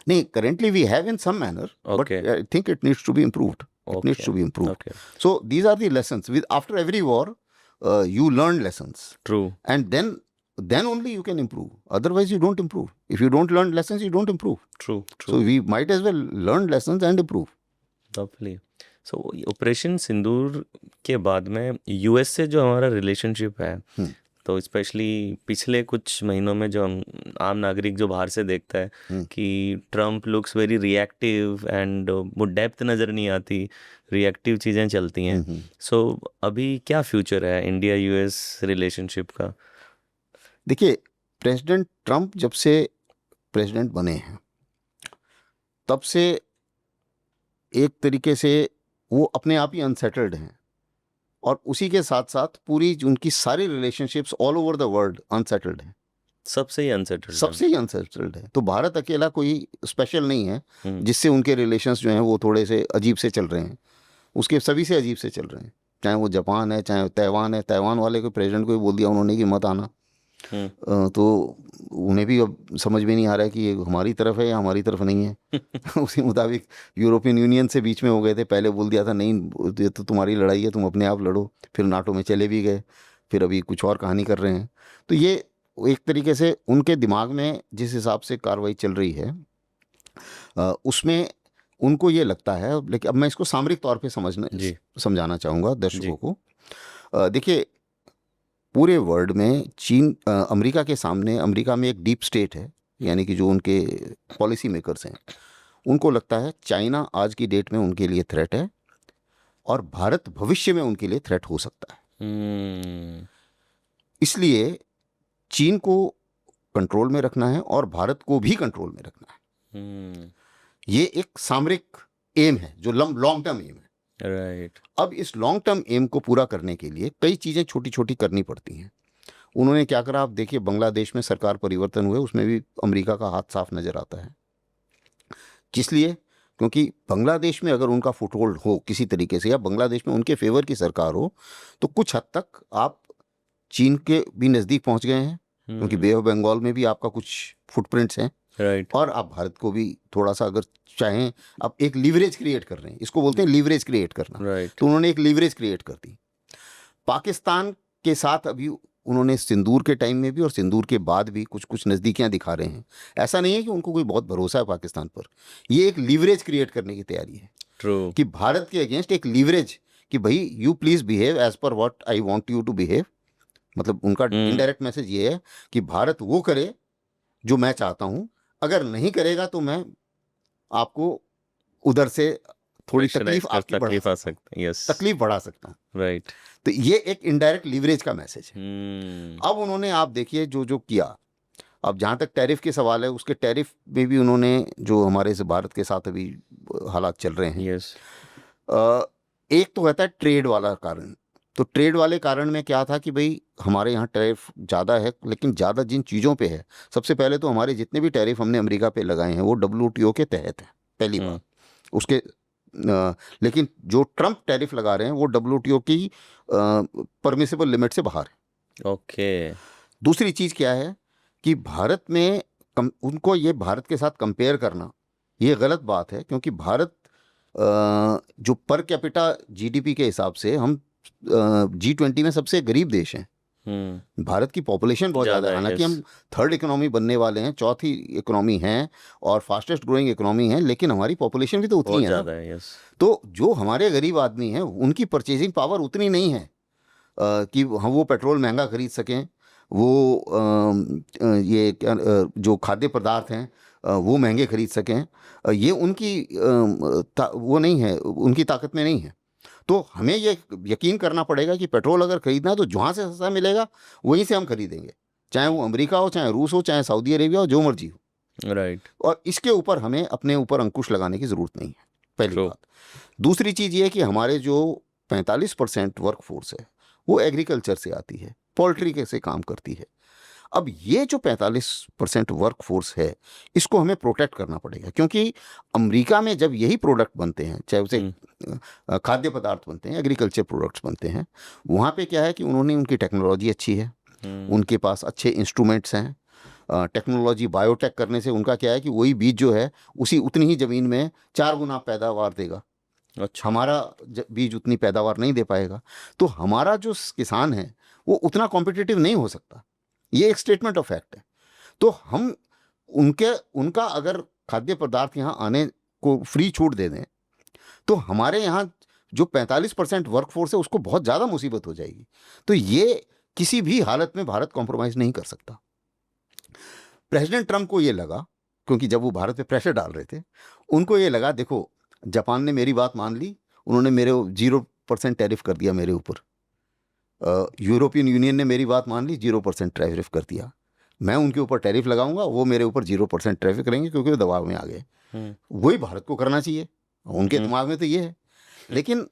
नहीं, currently we have in some manner, but I think it needs to be improved. It needs to be improved. Okay. So these are the lessons. After every war, you learn lessons. True. And then only you can improve. Otherwise, you don't improve. If you don't learn lessons, you don't improve. True. So we might as well learn lessons and improve. Lovely. So operation Sindoor के बाद में यूएस से जो हमारा रिलेशनशिप है, तो स्पेशली पिछले कुछ महीनों में जो आम नागरिक जो बाहर से देखता है कि Trump looks very reactive and वो डेप्थ नज़र नहीं आती, रिएक्टिव चीज़ें चलती हैं। सो अभी क्या फ्यूचर है इंडिया यूएस रिलेशनशिप का? देखिए, प्रेसिडेंट ट्रम्प जब से प्रेसिडेंट बने हैं तब से एक तरीके से वो अपने आप ही अनसेटल्ड हैं, और उसी के साथ साथ पूरी उनकी सारी relationships all over the world unsettled हैं। सबसे ही अनसेटल्ड है। तो भारत अकेला कोई स्पेशल नहीं है जिससे उनके रिलेशंस जो हैं वो थोड़े से अजीब से चल रहे हैं। उसके सभी से अजीब से चल रहे हैं, चाहे वो जापान है, चाहे ताइवान है। ताइवान वाले को प्रेसिडेंट को भी बोल दिया उन्होंने कि मत आना। तो उन्हें भी अब समझ में नहीं आ रहा है कि ये हमारी तरफ है या हमारी तरफ नहीं है। उसी मुताबिक यूरोपियन यूनियन से बीच में हो गए थे। पहले बोल दिया था नहीं ये तो तुम्हारी लड़ाई है, तुम अपने आप लड़ो, फिर नाटो में चले भी गए, फिर अभी कुछ और कहानी कर रहे हैं। तो ये एक तरीके से उनके दिमाग में जिस हिसाब से कार्रवाई चल रही है उसमें उनको ये लगता है। लेकिन अब मैं इसको सामरिक तौर पे समझाना चाहूँगा दर्शकों को। देखिए, पूरे वर्ल्ड में अमेरिका के सामने, अमेरिका में एक डीप स्टेट है, यानी कि जो उनके पॉलिसी मेकर्स हैं उनको लगता है चाइना आज की डेट में उनके लिए थ्रेट है और भारत भविष्य में उनके लिए थ्रेट हो सकता है। इसलिए चीन को कंट्रोल में रखना है और भारत को भी कंट्रोल में रखना है। ये एक सामरिक एम है जो लॉन्ग टर्म एम है। राइट। अब इस लॉन्ग टर्म एम को पूरा करने के लिए कई चीज़ें छोटी छोटी करनी पड़ती हैं। उन्होंने क्या करा, आप देखिए बांग्लादेश में सरकार परिवर्तन हुए, उसमें भी अमेरिका का हाथ साफ नज़र आता है। किस लिए? क्योंकि बांग्लादेश में अगर उनका फुटहोल्ड हो किसी तरीके से, या बांग्लादेश में उनके फेवर की सरकार हो, तो कुछ हद तक आप चीन के भी नज़दीक पहुंच गए हैं, क्योंकि बे ऑफ बंगाल में भी आपका कुछ फुटप्रिंट्स हैं। राइट। और आप भारत को भी थोड़ा सा अगर चाहें, आप एक लीवरेज क्रिएट कर रहे हैं, इसको बोलते हैं लीवरेज क्रिएट करना। राइट। तो उन्होंने एक लीवरेज क्रिएट कर दी। पाकिस्तान के साथ अभी उन्होंने सिंदूर के टाइम में भी और सिंदूर के बाद भी कुछ कुछ नज़दीकियाँ दिखा रहे हैं। ऐसा नहीं है कि उनको कोई बहुत भरोसा है पाकिस्तान पर। ये एक लीवरेज क्रिएट करने की तैयारी है ट्रू। कि भारत के अगेंस्ट एक लीवरेज कि भाई you please behave as per what I want you to behave. मतलब उनका इनडायरेक्ट मैसेज ये है कि भारत वो करे जो मैं चाहता हूँ, अगर नहीं करेगा तो मैं आपको उधर से थोड़ी तकलीफ आपकी तकलीफ बढ़ा आ सकता है। यस, तकलीफ बढ़ा सकता हूँ। राइट। तो ये एक इनडायरेक्ट लीवरेज का मैसेज है। अब उन्होंने आप देखिए जो जो किया। अब जहाँ तक टैरिफ के सवाल है, उसके टैरिफ में भी उन्होंने जो हमारे से भारत के साथ अभी हालात चल रहे हैं, यस, एक तो कहता है ट्रेड वाला कारण। तो ट्रेड वाले कारण में क्या था कि भाई हमारे यहाँ टैरिफ ज़्यादा है, लेकिन ज़्यादा जिन चीज़ों पे है, सबसे पहले तो हमारे जितने भी टैरिफ हमने अमेरिका पे लगाए हैं वो WTO के तहत है, पहली बात। उसके लेकिन जो ट्रंप टैरिफ लगा रहे हैं वो WTO की परमिसिबल लिमिट से बाहर है। ओके। दूसरी चीज़ क्या है कि भारत में उनको ये भारत के साथ कंपेयर करना ये गलत बात है, क्योंकि भारत जो पर कैपिटा GDP के हिसाब से हम G20 में सबसे गरीब देश हैं। भारत की पॉपुलेशन बहुत ज़्यादा है, हालांकि हम थर्ड इकोनॉमी बनने वाले हैं, चौथी इकोनॉमी हैं और फास्टेस्ट ग्रोइंग इकोनॉमी है, लेकिन हमारी पॉपुलेशन भी तो उतनी है ना। यस। तो जो हमारे गरीब आदमी हैं उनकी परचेजिंग पावर उतनी नहीं है कि हम वो पेट्रोल महंगा खरीद सकें, वो ये क्या जो खाद्य पदार्थ हैं वो महंगे खरीद सकें। ये उनकी वो नहीं है, उनकी ताकत में नहीं है। तो हमें ये यकीन करना पड़ेगा कि पेट्रोल अगर खरीदना है तो जहाँ से सस्ता मिलेगा वहीं से हम खरीदेंगे, चाहे वो अमेरिका हो, चाहे रूस हो, चाहे सऊदी अरेबिया हो, जो मर्जी हो। राइट। और इसके ऊपर हमें अपने ऊपर अंकुश लगाने की ज़रूरत नहीं है, पहली बात। दूसरी चीज़ ये है कि हमारे जो 45% वर्क फोर्स है वो एग्रीकल्चर से आती है, पोल्ट्री के से काम करती है। अब ये जो 45% वर्क फोर्स है इसको हमें प्रोटेक्ट करना पड़ेगा, क्योंकि अमेरिका में जब यही प्रोडक्ट बनते हैं, चाहे उसे खाद्य पदार्थ बनते हैं, एग्रीकल्चर प्रोडक्ट्स बनते हैं, वहाँ पे क्या है कि उन्होंने उनकी टेक्नोलॉजी अच्छी है, उनके पास अच्छे इंस्ट्रूमेंट्स हैं। टेक्नोलॉजी बायोटेक करने से उनका क्या है कि वही बीज जो है उसी उतनी ही ज़मीन में 4 गुना पैदावार देगा। अच्छा। हमारा बीज उतनी पैदावार नहीं दे पाएगा। तो हमारा जो किसान है वो उतना कॉम्पिटिटिव नहीं हो सकता। ये एक स्टेटमेंट ऑफ फैक्ट है। तो हम उनका अगर खाद्य पदार्थ यहाँ आने को फ्री छूट दे दें तो हमारे यहाँ जो 45% वर्कफोर्स है उसको बहुत ज़्यादा मुसीबत हो जाएगी। तो ये किसी भी हालत में भारत कॉम्प्रोमाइज़ नहीं कर सकता। प्रेसिडेंट ट्रंप को ये लगा, क्योंकि जब वो भारत पे प्रेशर डाल रहे थे, उनको ये लगा देखो जापान ने मेरी बात मान ली, उन्होंने मेरे 0% टैरिफ कर दिया मेरे ऊपर। यूरोपियन यूनियन ने मेरी बात मान ली, 0% टैरिफ कर दिया। मैं उनके ऊपर टैरिफ लगाऊंगा, वो मेरे ऊपर 0% टैरिफ करेंगे क्योंकि वो दबाव में आ गए। वही भारत को करना चाहिए, उनके दिमाग में तो ये है। लेकिन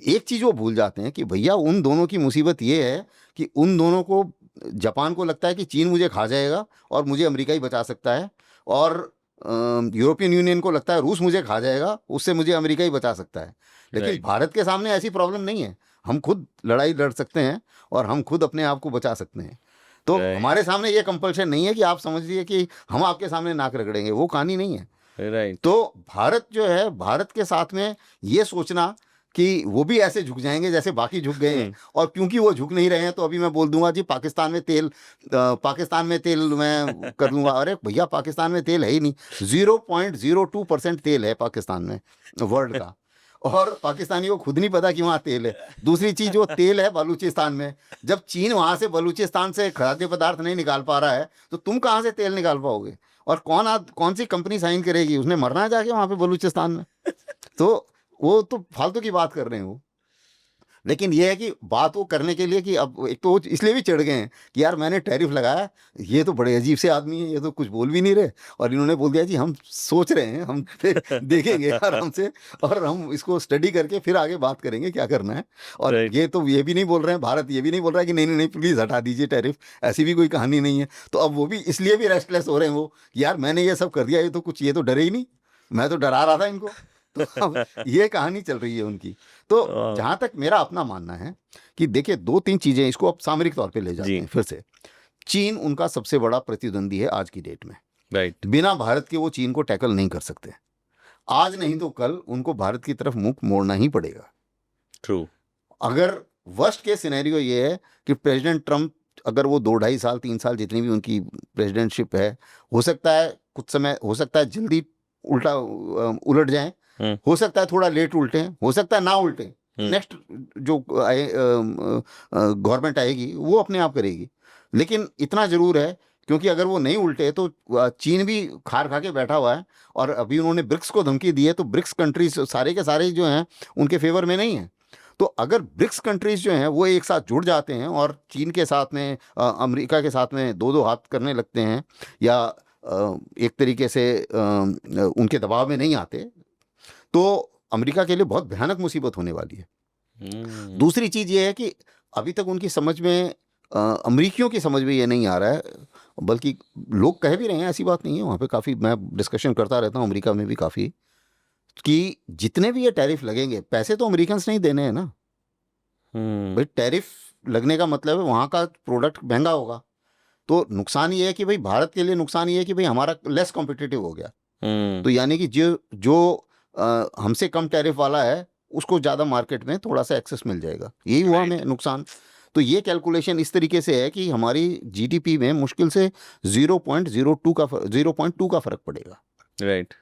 एक चीज़ वो भूल जाते हैं कि भैया उन दोनों की मुसीबत ये है कि उन दोनों को, जापान को लगता है कि चीन मुझे खा जाएगा और मुझे अमेरिका ही बचा सकता है, और यूरोपियन यूनियन को लगता है रूस मुझे खा जाएगा, उससे मुझे अमेरिका ही बचा सकता है। लेकिन भारत के सामने ऐसी प्रॉब्लम नहीं है, हम खुद लड़ाई लड़ सकते हैं और हम खुद अपने आप को बचा सकते हैं। तो हमारे सामने ये कंपल्शन नहीं है कि आप समझिए कि हम आपके सामने नाक रगड़ेंगे, वो कहानी नहीं है। तो भारत जो है, भारत के साथ में ये सोचना कि वो भी ऐसे झुक जाएंगे जैसे बाकी झुक गए हैं, और क्योंकि वो झुक नहीं रहे हैं तो अभी मैं बोल दूंगा जी पाकिस्तान में तेल मैं कर दूंगा। अरे भैया पाकिस्तान में तेल है ही नहीं, 0.02% तेल है पाकिस्तान में वर्ल्ड का, और पाकिस्तानी को खुद नहीं पता कि वहाँ तेल है। दूसरी चीज़, वो तेल है बलूचिस्तान में। जब चीन वहाँ से बलूचिस्तान से खाद्य पदार्थ नहीं निकाल पा रहा है तो तुम कहाँ से तेल निकाल पाओगे? और कौन सी कंपनी साइन करेगी? उसने मरना है जाके वहाँ पे बलूचिस्तान में। तो वो तो फालतू की बात कर रहे हैं वो। लेकिन ये है कि बात वो करने के लिए कि अब एक तो वो इसलिए भी चढ़ गए हैं कि यार मैंने टैरिफ लगाया, ये तो बड़े अजीब से आदमी हैं, ये तो कुछ बोल भी नहीं रहे, और इन्होंने बोल दिया जी हम सोच रहे हैं, हम देखेंगे आराम से और हम इसको स्टडी करके फिर आगे बात करेंगे क्या करना है। और ये तो ये भी नहीं बोल रहे हैं, भारत ये भी नहीं बोल रहा है कि नहीं प्लीज़ हटा दीजिए टैरिफ, ऐसी भी कोई कहानी नहीं है। तो अब वो भी इसलिए भी रेस्टलेस हो रहे हैं वो, यार मैंने ये सब कर दिया, ये तो डरे ही नहीं, मैं तो डरा रहा था इनको। तो अब ये कहानी चल रही है उनकी। तो जहाँ तक मेरा अपना मानना है कि देखिए 2-3 चीज़ें, इसको अब सामरिक तौर पे ले जाते हैं फिर से। चीन उनका सबसे बड़ा प्रतिद्वंदी है आज की डेट में, राइट। बिना भारत के वो चीन को टैकल नहीं कर सकते। आज नहीं तो कल उनको भारत की तरफ मुख मोड़ना ही पड़ेगा। ट्रू। अगर वर्स्ट केस सिनेरियो ये है कि प्रेसिडेंट ट्रंप अगर वो 2-2.5 साल 3 साल जितनी भी उनकी प्रेसिडेंटशिप है, हो सकता है कुछ समय, हो सकता है जल्दी उलट जाएं, हो सकता है थोड़ा लेट उल्टे, हो सकता है ना उल्टे। नेक्स्ट जो गवर्नमेंट आएगी वो अपने आप करेगी। लेकिन इतना जरूर है, क्योंकि अगर वो नहीं उल्टे तो चीन भी खार खा के बैठा हुआ है, और अभी उन्होंने ब्रिक्स को धमकी दी है, तो ब्रिक्स कंट्रीज सारे के सारे जो हैं उनके फेवर में नहीं है। तो अगर ब्रिक्स कंट्रीज जो हैं वो एक साथ जुड़ जाते हैं और चीन के साथ में अमेरिका के साथ में दो दो हाथ करने लगते हैं, या एक तरीके से उनके दबाव में नहीं आते, तो अमेरिका के लिए बहुत भयानक मुसीबत होने वाली है। दूसरी चीज़ ये है कि अभी तक उनकी समझ में, अमेरिकियों की समझ में ये नहीं आ रहा है, बल्कि लोग कह भी रहे हैं, ऐसी बात नहीं है, वहाँ पे काफ़ी मैं डिस्कशन करता रहता हूँ अमेरिका में भी काफ़ी, कि जितने भी ये टैरिफ लगेंगे, पैसे तो अमेरिकन्स नहीं देने हैं ना भाई। टैरिफ लगने का मतलब है वहाँ का प्रोडक्ट महंगा होगा, तो नुकसान ये है कि भाई भारत के लिए नुकसान ये है कि भाई हमारा लेस कॉम्पिटिटिव हो गया। तो यानी कि जो हमसे कम टैरिफ वाला है उसको ज़्यादा मार्केट में थोड़ा सा एक्सेस मिल जाएगा, यही हुआ हमें नुकसान। तो ये कैलकुलेशन इस तरीके से है कि हमारी जीडीपी में मुश्किल से 0.2 का फर्क पड़ेगा। राइट।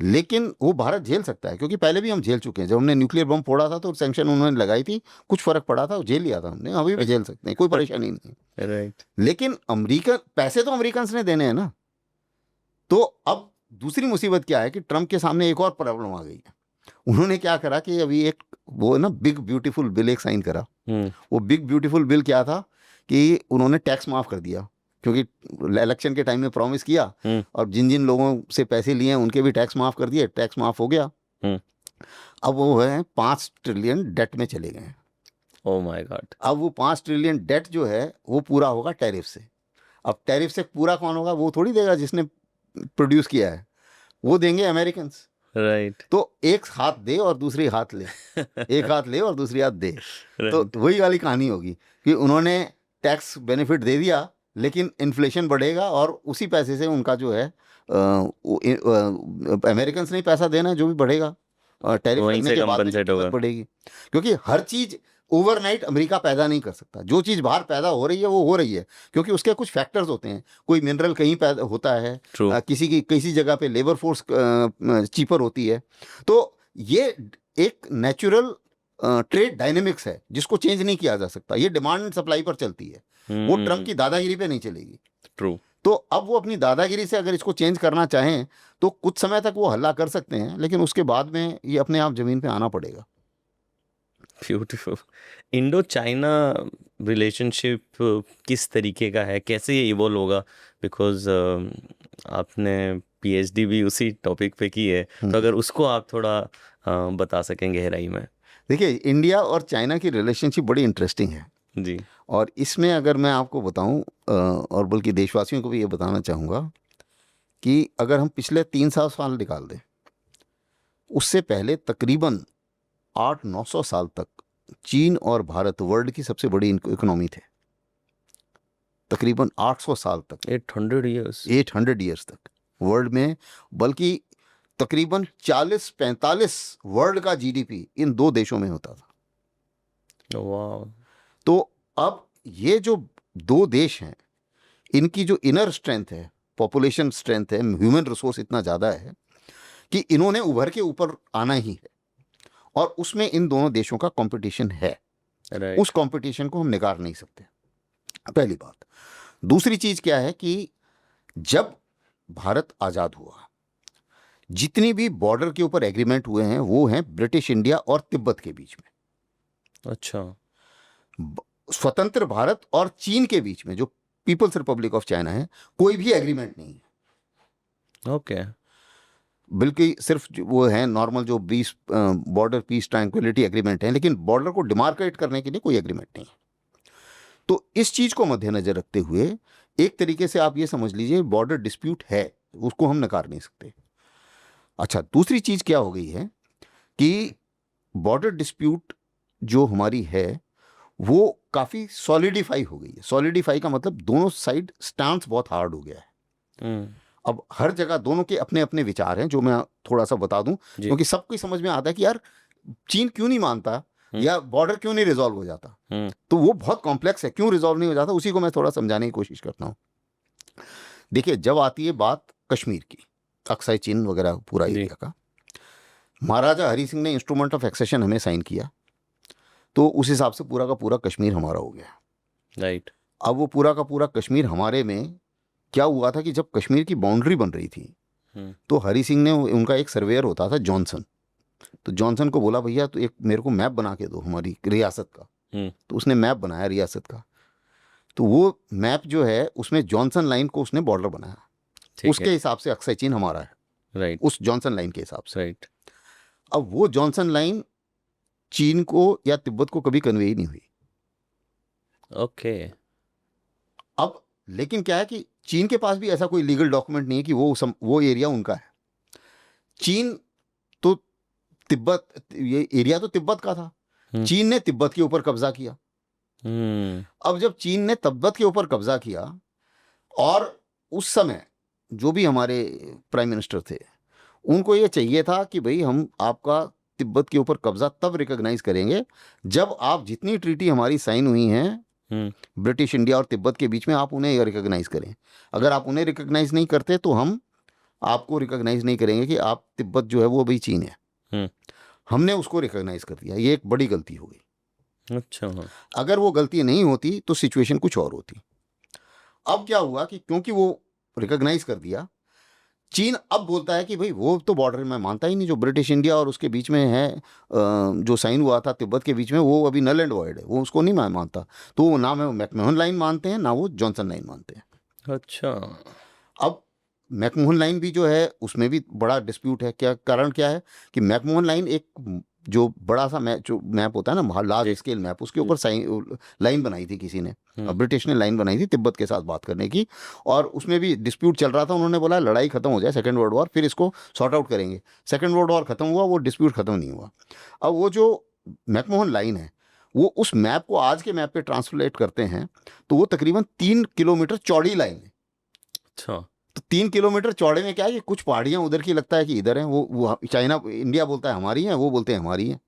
लेकिन वो भारत झेल सकता है, क्योंकि पहले भी हम झेल चुके हैं। जब हमने न्यूक्लियर बम फोड़ा था तो सैंक्शन उन्होंने लगाई थी, कुछ फर्क पड़ा था, झेल लिया था हमने, अभी भी झेल सकते हैं, कोई परेशानी नहीं। राइट। लेकिन अमेरिका, पैसे तो अमेरिकन ने देने हैं ना। तो अब दूसरी मुसीबत क्या है कि ट्रंप के सामने एक और प्रॉब्लम आ गई है। उन्होंने क्या करा कि अभी एक वो ना बिग ब्यूटीफुल बिल एक साइन करा। वो बिग ब्यूटीफुल बिल क्या था कि उन्होंने टैक्स माफ कर दिया, क्योंकि इलेक्शन के टाइम में प्रॉमिस किया, और जिन जिन लोगों से पैसे लिए हैं उनके भी टैक्स माफ कर दिए, टैक्स माफ हो गया। अब वो है 5 ट्रिलियन डेट में चले गए। Oh my God. अब वो 5 ट्रिलियन डेट जो है वो पूरा होगा टैरिफ से। अब टैरिफ से पूरा कौन होगा? वो थोड़ी देगा जिसने प्रोड्यूस किया है, वो देंगे अमेरिकन्स। राइट। तो एक हाथ दे और दूसरी हाथ ले, एक हाथ ले और दूसरी हाथ दे। तो वही वाली कहानी होगी कि उन्होंने टैक्स बेनिफिट दे दिया, लेकिन इन्फ्लेशन बढ़ेगा और उसी पैसे से उनका जो है अमेरिकन्स ने पैसा देना है, जो भी बढ़ेगा टैरिफ लगने के बाद बढ़ेगी। क्योंकि हर चीज ओवरनाइट अमेरिका पैदा नहीं कर सकता। जो चीज़ बाहर पैदा हो रही है वो हो रही है, क्योंकि उसके कुछ फैक्टर्स होते हैं। कोई मिनरल कहीं पैदा होता है, किसी जगह पे लेबर फोर्स चीपर होती है। तो ये एक नेचुरल ट्रेड डायनेमिक्स है जिसको चेंज नहीं किया जा सकता। ये डिमांड एंड सप्लाई पर चलती है, वो ट्रम्प की दादागिरी पे नहीं चलेगी। ट्रू। तो अब वो अपनी दादागिरी से अगर इसको चेंज करना चाहें तो कुछ समय तक वो हल्ला कर सकते हैं, लेकिन उसके बाद में ये अपने आप जमीन पे आना पड़ेगा। ब्यूटीफुल। इंडो चाइना रिलेशनशिप किस तरीके का है, कैसे ये इवॉल्व होगा? बिकॉज आपने पीएचडी भी उसी टॉपिक पे की है, तो अगर उसको आप थोड़ा बता सकें गहराई में। देखिए, इंडिया और चाइना की रिलेशनशिप बड़ी इंटरेस्टिंग है जी। और इसमें अगर मैं आपको बताऊं, और बल्कि देशवासियों को भी ये बताना चाहूँगा कि अगर हम पिछले 300 साल निकाल दें, उससे पहले तकरीबन 800-900 साल तक चीन और भारत वर्ल्ड की सबसे बड़ी इकोनॉमी थे। तकरीबन 800 साल तक, 800 ईयर्स तक वर्ल्ड में, बल्कि तकरीबन 40-45 वर्ल्ड का जीडीपी इन दो देशों में होता था। वाह। तो अब ये जो दो देश हैं, इनकी जो इनर स्ट्रेंथ है, पॉपुलेशन स्ट्रेंथ है, ह्यूमन रिसोर्स इतना ज़्यादा है कि इन्होंने उभर के ऊपर आना ही है, और उसमें इन दोनों देशों का कंपटीशन है। उस कंपटीशन को हम निकाल नहीं सकते, पहली बात। दूसरी चीज़ क्या है कि जब भारत आज़ाद हुआ, जितनी भी बॉर्डर के ऊपर एग्रीमेंट हुए हैं वो हैं ब्रिटिश इंडिया और तिब्बत के बीच में। अच्छा। स्वतंत्र भारत और चीन के बीच में, जो पीपल्स रिपब्लिक ऑफ चाइना है, कोई भी एग्रीमेंट नहीं है। ओके। बल्कि सिर्फ वो है नॉर्मल जो 20 बॉर्डर पीस ट्रैंक्विलिटी एग्रीमेंट है, लेकिन बॉर्डर को डिमार्केट करने के लिए कोई एग्रीमेंट नहीं है। तो इस चीज़ को मद्देनजर रखते हुए एक तरीके से आप ये समझ लीजिए बॉर्डर डिस्प्यूट है, उसको हम नकार नहीं सकते। अच्छा, दूसरी चीज़ क्या हो गई है कि बॉर्डर डिस्प्यूट जो हमारी है वो काफ़ी सॉलिडिफाई हो गई है। सॉलिडिफाई का मतलब दोनों साइड स्टांस बहुत हार्ड हो गया है। अब हर जगह दोनों के अपने अपने विचार हैं, जो मैं थोड़ा सा बता दूं, क्योंकि सबको समझ में आता है कि यार चीन क्यों नहीं मानता या बॉर्डर क्यों नहीं रिजॉल्व हो जाता, तो वो बहुत कॉम्प्लेक्स है, क्यों रिजॉल्व नहीं हो जाता, उसी को मैं थोड़ा समझाने की कोशिश करता हूँ। देखिए, जब आती है बात कश्मीर की, अक्साई चीन वगैरह पूरा जी। एरिया का, महाराजा हरि सिंह ने इंस्ट्रूमेंट ऑफ एक्सेशन हमें साइन किया, तो उस हिसाब से पूरा का पूरा कश्मीर हमारा हो गया। राइट। अब वो पूरा का पूरा कश्मीर हमारे में क्या हुआ था कि जब कश्मीर की बाउंड्री बन रही थी, तो हरि सिंह ने, उनका एक सर्वेयर होता था जॉनसन, तो जॉनसन को बोला भैया तो एक मेरे को मैप बना के दो हमारी रियासत का। तो उसने मैप बनाया रियासत का, तो वो मैप जो है उसमें जॉनसन लाइन को उसने बॉर्डर बनाया, उसके हिसाब से अक्साई चीन हमारा है, राइट, उस जॉनसन लाइन के हिसाब से। राइट। अब वो जॉनसन लाइन चीन को या तिब्बत को कभी कन्वे ही नहीं हुई। ओके। अब लेकिन क्या है कि चीन के पास भी ऐसा कोई लीगल डॉक्यूमेंट नहीं है कि वो एरिया उनका है। चीन तो तिब्बत, ये एरिया तो तिब्बत का था, चीन ने तिब्बत के ऊपर कब्जा किया। अब जब चीन ने तिब्बत के ऊपर कब्जा किया, और उस समय जो भी हमारे प्राइम मिनिस्टर थे, उनको ये चाहिए था कि भाई हम आपका तिब्बत के ऊपर कब्जा तब रिकॉग्नाइज करेंगे जब आप जितनी ट्रीटी हमारी साइन हुई हैं ब्रिटिश इंडिया और तिब्बत के बीच में, आप उन्हें रिकॉग्नाइज करें। अगर आप उन्हें रिकॉग्नाइज नहीं करते तो हम आपको रिकॉग्नाइज नहीं करेंगे कि आप तिब्बत जो है वो भी चीन है। हमने उसको रिकॉग्नाइज कर दिया, ये एक बड़ी गलती हो गई। अच्छा। अगर वो गलती नहीं होती तो सिचुएशन कुछ और होती। अब क्या हुआ कि क्योंकि वो रिकॉग्नाइज कर दिया, चीन अब बोलता है कि भाई वो तो बॉर्डर मैं मानता ही नहीं, जो ब्रिटिश इंडिया और उसके बीच में है, जो साइन हुआ था तिब्बत के बीच में, वो अभी नल एंड वॉइड है, वो उसको नहीं मैं मानता। तो वो ना मैकमोहन लाइन मानते हैं, ना वो जॉनसन लाइन मानते हैं। अच्छा। अब मैकमोहन लाइन भी जो है उसमें भी बड़ा डिस्प्यूट है। क्या कारण क्या है कि मैकमोहन लाइन एक जो बड़ा सा जो मैप होता है ना, लार्ज स्केल मैप, उसके ऊपर लाइन बनाई थी किसी ने, ब्रिटिश ने लाइन बनाई थी तिब्बत के साथ बात करने की, और उसमें भी डिस्प्यूट चल रहा था। उन्होंने बोला लड़ाई खत्म हो जाए, सेकेंड वर्ल्ड वॉर, फिर इसको सॉर्ट आउट करेंगे। सेकेंड वर्ल्ड वॉर खत्म हुआ, वो डिस्प्यूट खत्म नहीं हुआ। अब वो जो मैकमोहन लाइन है, वो उस मैप को आज के मैप पे ट्रांसलेट करते हैं तो वो तकरीबन 3 किलोमीटर चौड़ी लाइन है। अच्छा। तो 3 किलोमीटर चौड़े में क्या है कि कुछ पहाड़ियां उधर की लगता है कि इधर हैं, वो चाइना, इंडिया बोलता है हमारी हैं, वो बोलते हैं हमारी हैं।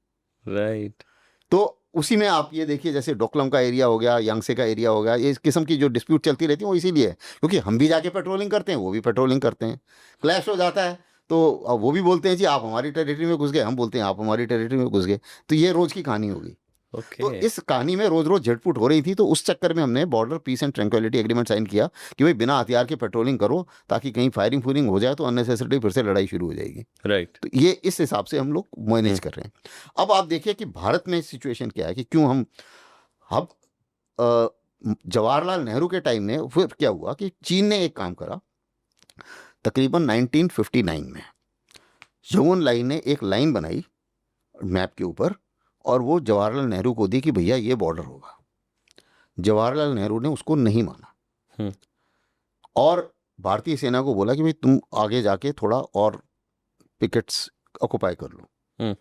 राइट। तो उसी में आप ये देखिए, जैसे डोकलम का एरिया हो गया, यांगसे का एरिया हो गया, ये इस किस्म की जो डिस्प्यूट चलती रहती है वो इसीलिए है क्योंकि हम भी जाके पेट्रोलिंग करते हैं, वो भी पेट्रोलिंग करते हैं, क्लैश हो जाता है। तो अब वो भी बोलते हैं जी आप हमारी टेरिटरी में घुस गए, हम बोलते हैं आप हमारी टेरिटरी में घुस गए। तो ये रोज की कहानी होगी। तो ओके। इस कहानी में रोज रोज झटपुट हो रही थी, तो उस चक्कर में हमने border peace and tranquillity agreement sign किया कि भाई बिना हथियार के पेट्रोलिंग करो, ताकि कहीं फायरिंग फूरिंग हो जाए तो अननेसेसरी फिर से लड़ाई शुरू हो जाएगी। राइट। तो ये इस हिसाब से हम लोग मैनेज कर रहे हैं। अब आप देखिए कि भारत में सिचुएशन क्या है कि क्यों हम अब जवाहरलाल नेहरू के टाइम में फिर क्या हुआ कि चीन ने एक काम करा, तकरीबन 1959 में जवन लाइन ने एक लाइन बनाई मैप के ऊपर, और वो जवाहरलाल नेहरू को दी कि भैया ये बॉर्डर होगा। जवाहरलाल नेहरू ने उसको नहीं माना और भारतीय सेना को बोला कि भाई तुम आगे जाके थोड़ा और पिकेट्स ऑक्युपाई कर लो।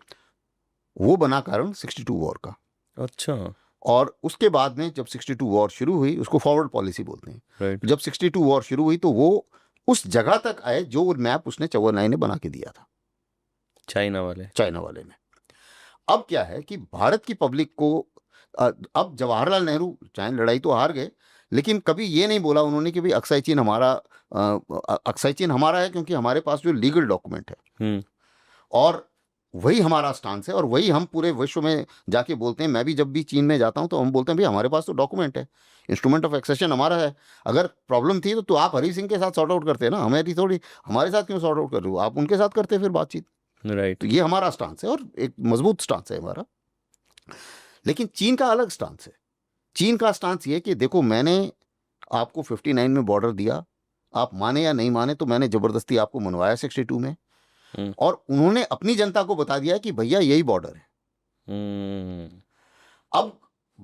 वो बना कारण 62 वॉर का। अच्छा। और उसके बाद में जब 62 वॉर शुरू हुई, उसको फॉरवर्ड पॉलिसी बोलते हैं। राइट। जब 62 वॉर शुरू हुई तो वो उस जगह तक आए जो मैप उसने चौवनलाई ने बना के दिया था, चाइना वाले ने। अब क्या है कि भारत की पब्लिक को, अब जवाहरलाल नेहरू चाहे लड़ाई तो हार गए, लेकिन कभी ये नहीं बोला उन्होंने कि भाई अक्साई चीन हमारा है, क्योंकि हमारे पास जो लीगल डॉक्यूमेंट है और वही हमारा स्टांस है, और वही हम पूरे विश्व में जाके बोलते हैं। मैं भी जब भी चीन में जाता हूं तो हम बोलते हैं भाई हमारे पास तो डॉक्यूमेंट है, इंस्ट्रूमेंट ऑफ एक्सेशन हमारा है। अगर प्रॉब्लम थी तो आप हरि सिंह के साथ सॉर्ट आउट करते हैं ना, हमें थोड़ी हमारे साथ क्यों सॉर्ट आउट कर रहे हो, आप उनके साथ करते फिर बातचीत। राइट। तो ये हमारा स्टांस है और एक मजबूत स्टांस है हमारा। लेकिन चीन का अलग स्टांस है। चीन का स्टांस ये कि देखो मैंने आपको 59 में बॉर्डर दिया, आप माने या नहीं माने, तो मैंने जबरदस्ती आपको मनवाया 62 में, और उन्होंने अपनी जनता को बता दिया कि भैया यही बॉर्डर है। अब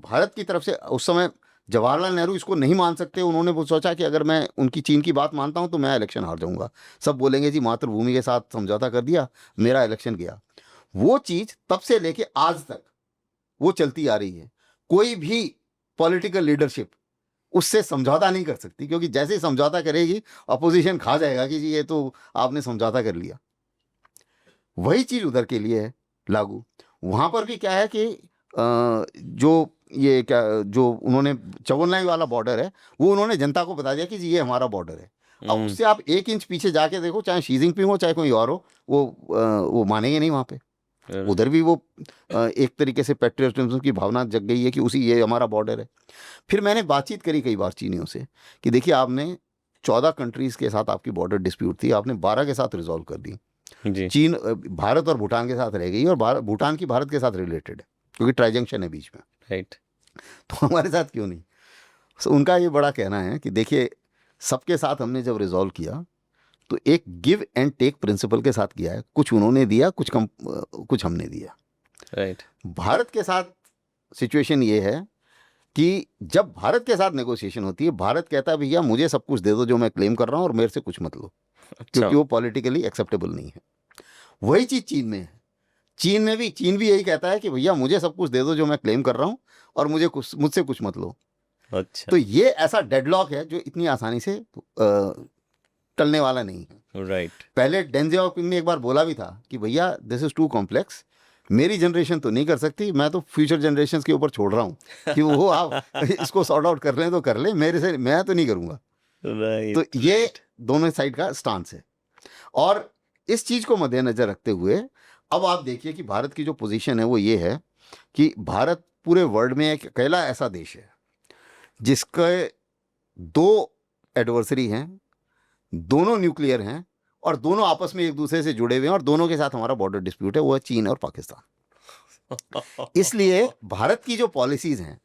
भारत की तरफ से उस समय जवाहरलाल नेहरू इसको नहीं मान सकते। उन्होंने वो सोचा कि अगर मैं उनकी चीन की बात मानता हूं तो मैं इलेक्शन हार जाऊंगा, सब बोलेंगे जी मातृभूमि के साथ समझौता कर दिया, मेरा इलेक्शन गया। वो चीज तब से लेके आज तक वो चलती आ रही है। कोई भी पॉलिटिकल लीडरशिप उससे समझौता नहीं कर सकती, क्योंकि जैसे ही समझौता करेगी अपोजिशन खा जाएगा कि जी ये तो आपने समझौता कर लिया। वही चीज उधर के लिए है लागू। वहां पर भी क्या है कि जो ये क्या जो उन्होंने चौवनलाई वाला बॉर्डर है, वो उन्होंने जनता को बता दिया कि जी ये हमारा बॉर्डर है। अब हम्म, उससे आप 1 इंच पीछे जाके देखो, चाहे शी जिनपिंग हो चाहे कोई और हो, वो मानेंगे नहीं वहाँ पे। correct, उधर भी वो एक तरीके से पेट्रियटिज्म की भावना जग गई है कि उसी ये हमारा बॉर्डर है। फिर मैंने बातचीत करी कई बार चीनियों से कि देखिए आपने 14 कंट्रीज़ के साथ आपकी बॉर्डर डिस्प्यूट थी, आपने 12 के साथ रिजॉल्व कर दी। जी, चीन भारत और भूटान के साथ रह गई, और भूटान की भारत के साथ रिलेटेड है क्योंकि ट्राई जंक्शन है बीच में। राइट, तो हमारे साथ क्यों नहीं? सो उनका ये बड़ा कहना है कि देखिए सबके साथ हमने जब रिजॉल्व किया तो एक गिव एंड टेक प्रिंसिपल के साथ किया है। कुछ उन्होंने दिया, कुछ हमने दिया। राइट, भारत के साथ सिचुएशन ये है कि जब भारत के साथ नेगोशिएशन होती है, भारत कहता है भैया मुझे सब कुछ दे दो जो मैं क्लेम कर रहा हूँ और मेरे से कुछ मत लो, अच्छा, क्योंकि वो पॉलिटिकली एक्सेप्टेबल नहीं है। वही चीज़ चीन में है। चीन भी यही कहता है कि भैया मुझे सब कुछ दे दो जो मैं क्लेम कर रहा हूँ और मुझसे कुछ मत लो। अच्छा, तो ये ऐसा डेडलॉक है जो इतनी आसानी से टलने वाला नहीं है। राइट, पहले डेंग जियाओपिंग ने एक बार बोला भी था कि भैया दिस इज़ टू कॉम्प्लेक्स, मेरी जनरेशन तो नहीं कर सकती, मैं तो फ्यूचर जनरेशन्स के ऊपर छोड़ रहा हूँ कि वो आप इसको सॉर्ट आउट कर लें तो कर लें, मेरे से मैं तो नहीं करूँगा। राइट, तो ये दोनों साइड का स्टांस है। और इस चीज़ को मद्देनज़र रखते हुए अब आप देखिए कि भारत की जो पोजीशन है वो ये है कि भारत पूरे वर्ल्ड में एक अकेला ऐसा देश है जिसके 2 एडवर्सरी हैं, दोनों न्यूक्लियर हैं और दोनों आपस में एक दूसरे से जुड़े हुए हैं और दोनों के साथ हमारा बॉर्डर डिस्प्यूट है, वो है चीन और पाकिस्तान। इसलिए भारत की जो पॉलिसीज़ हैं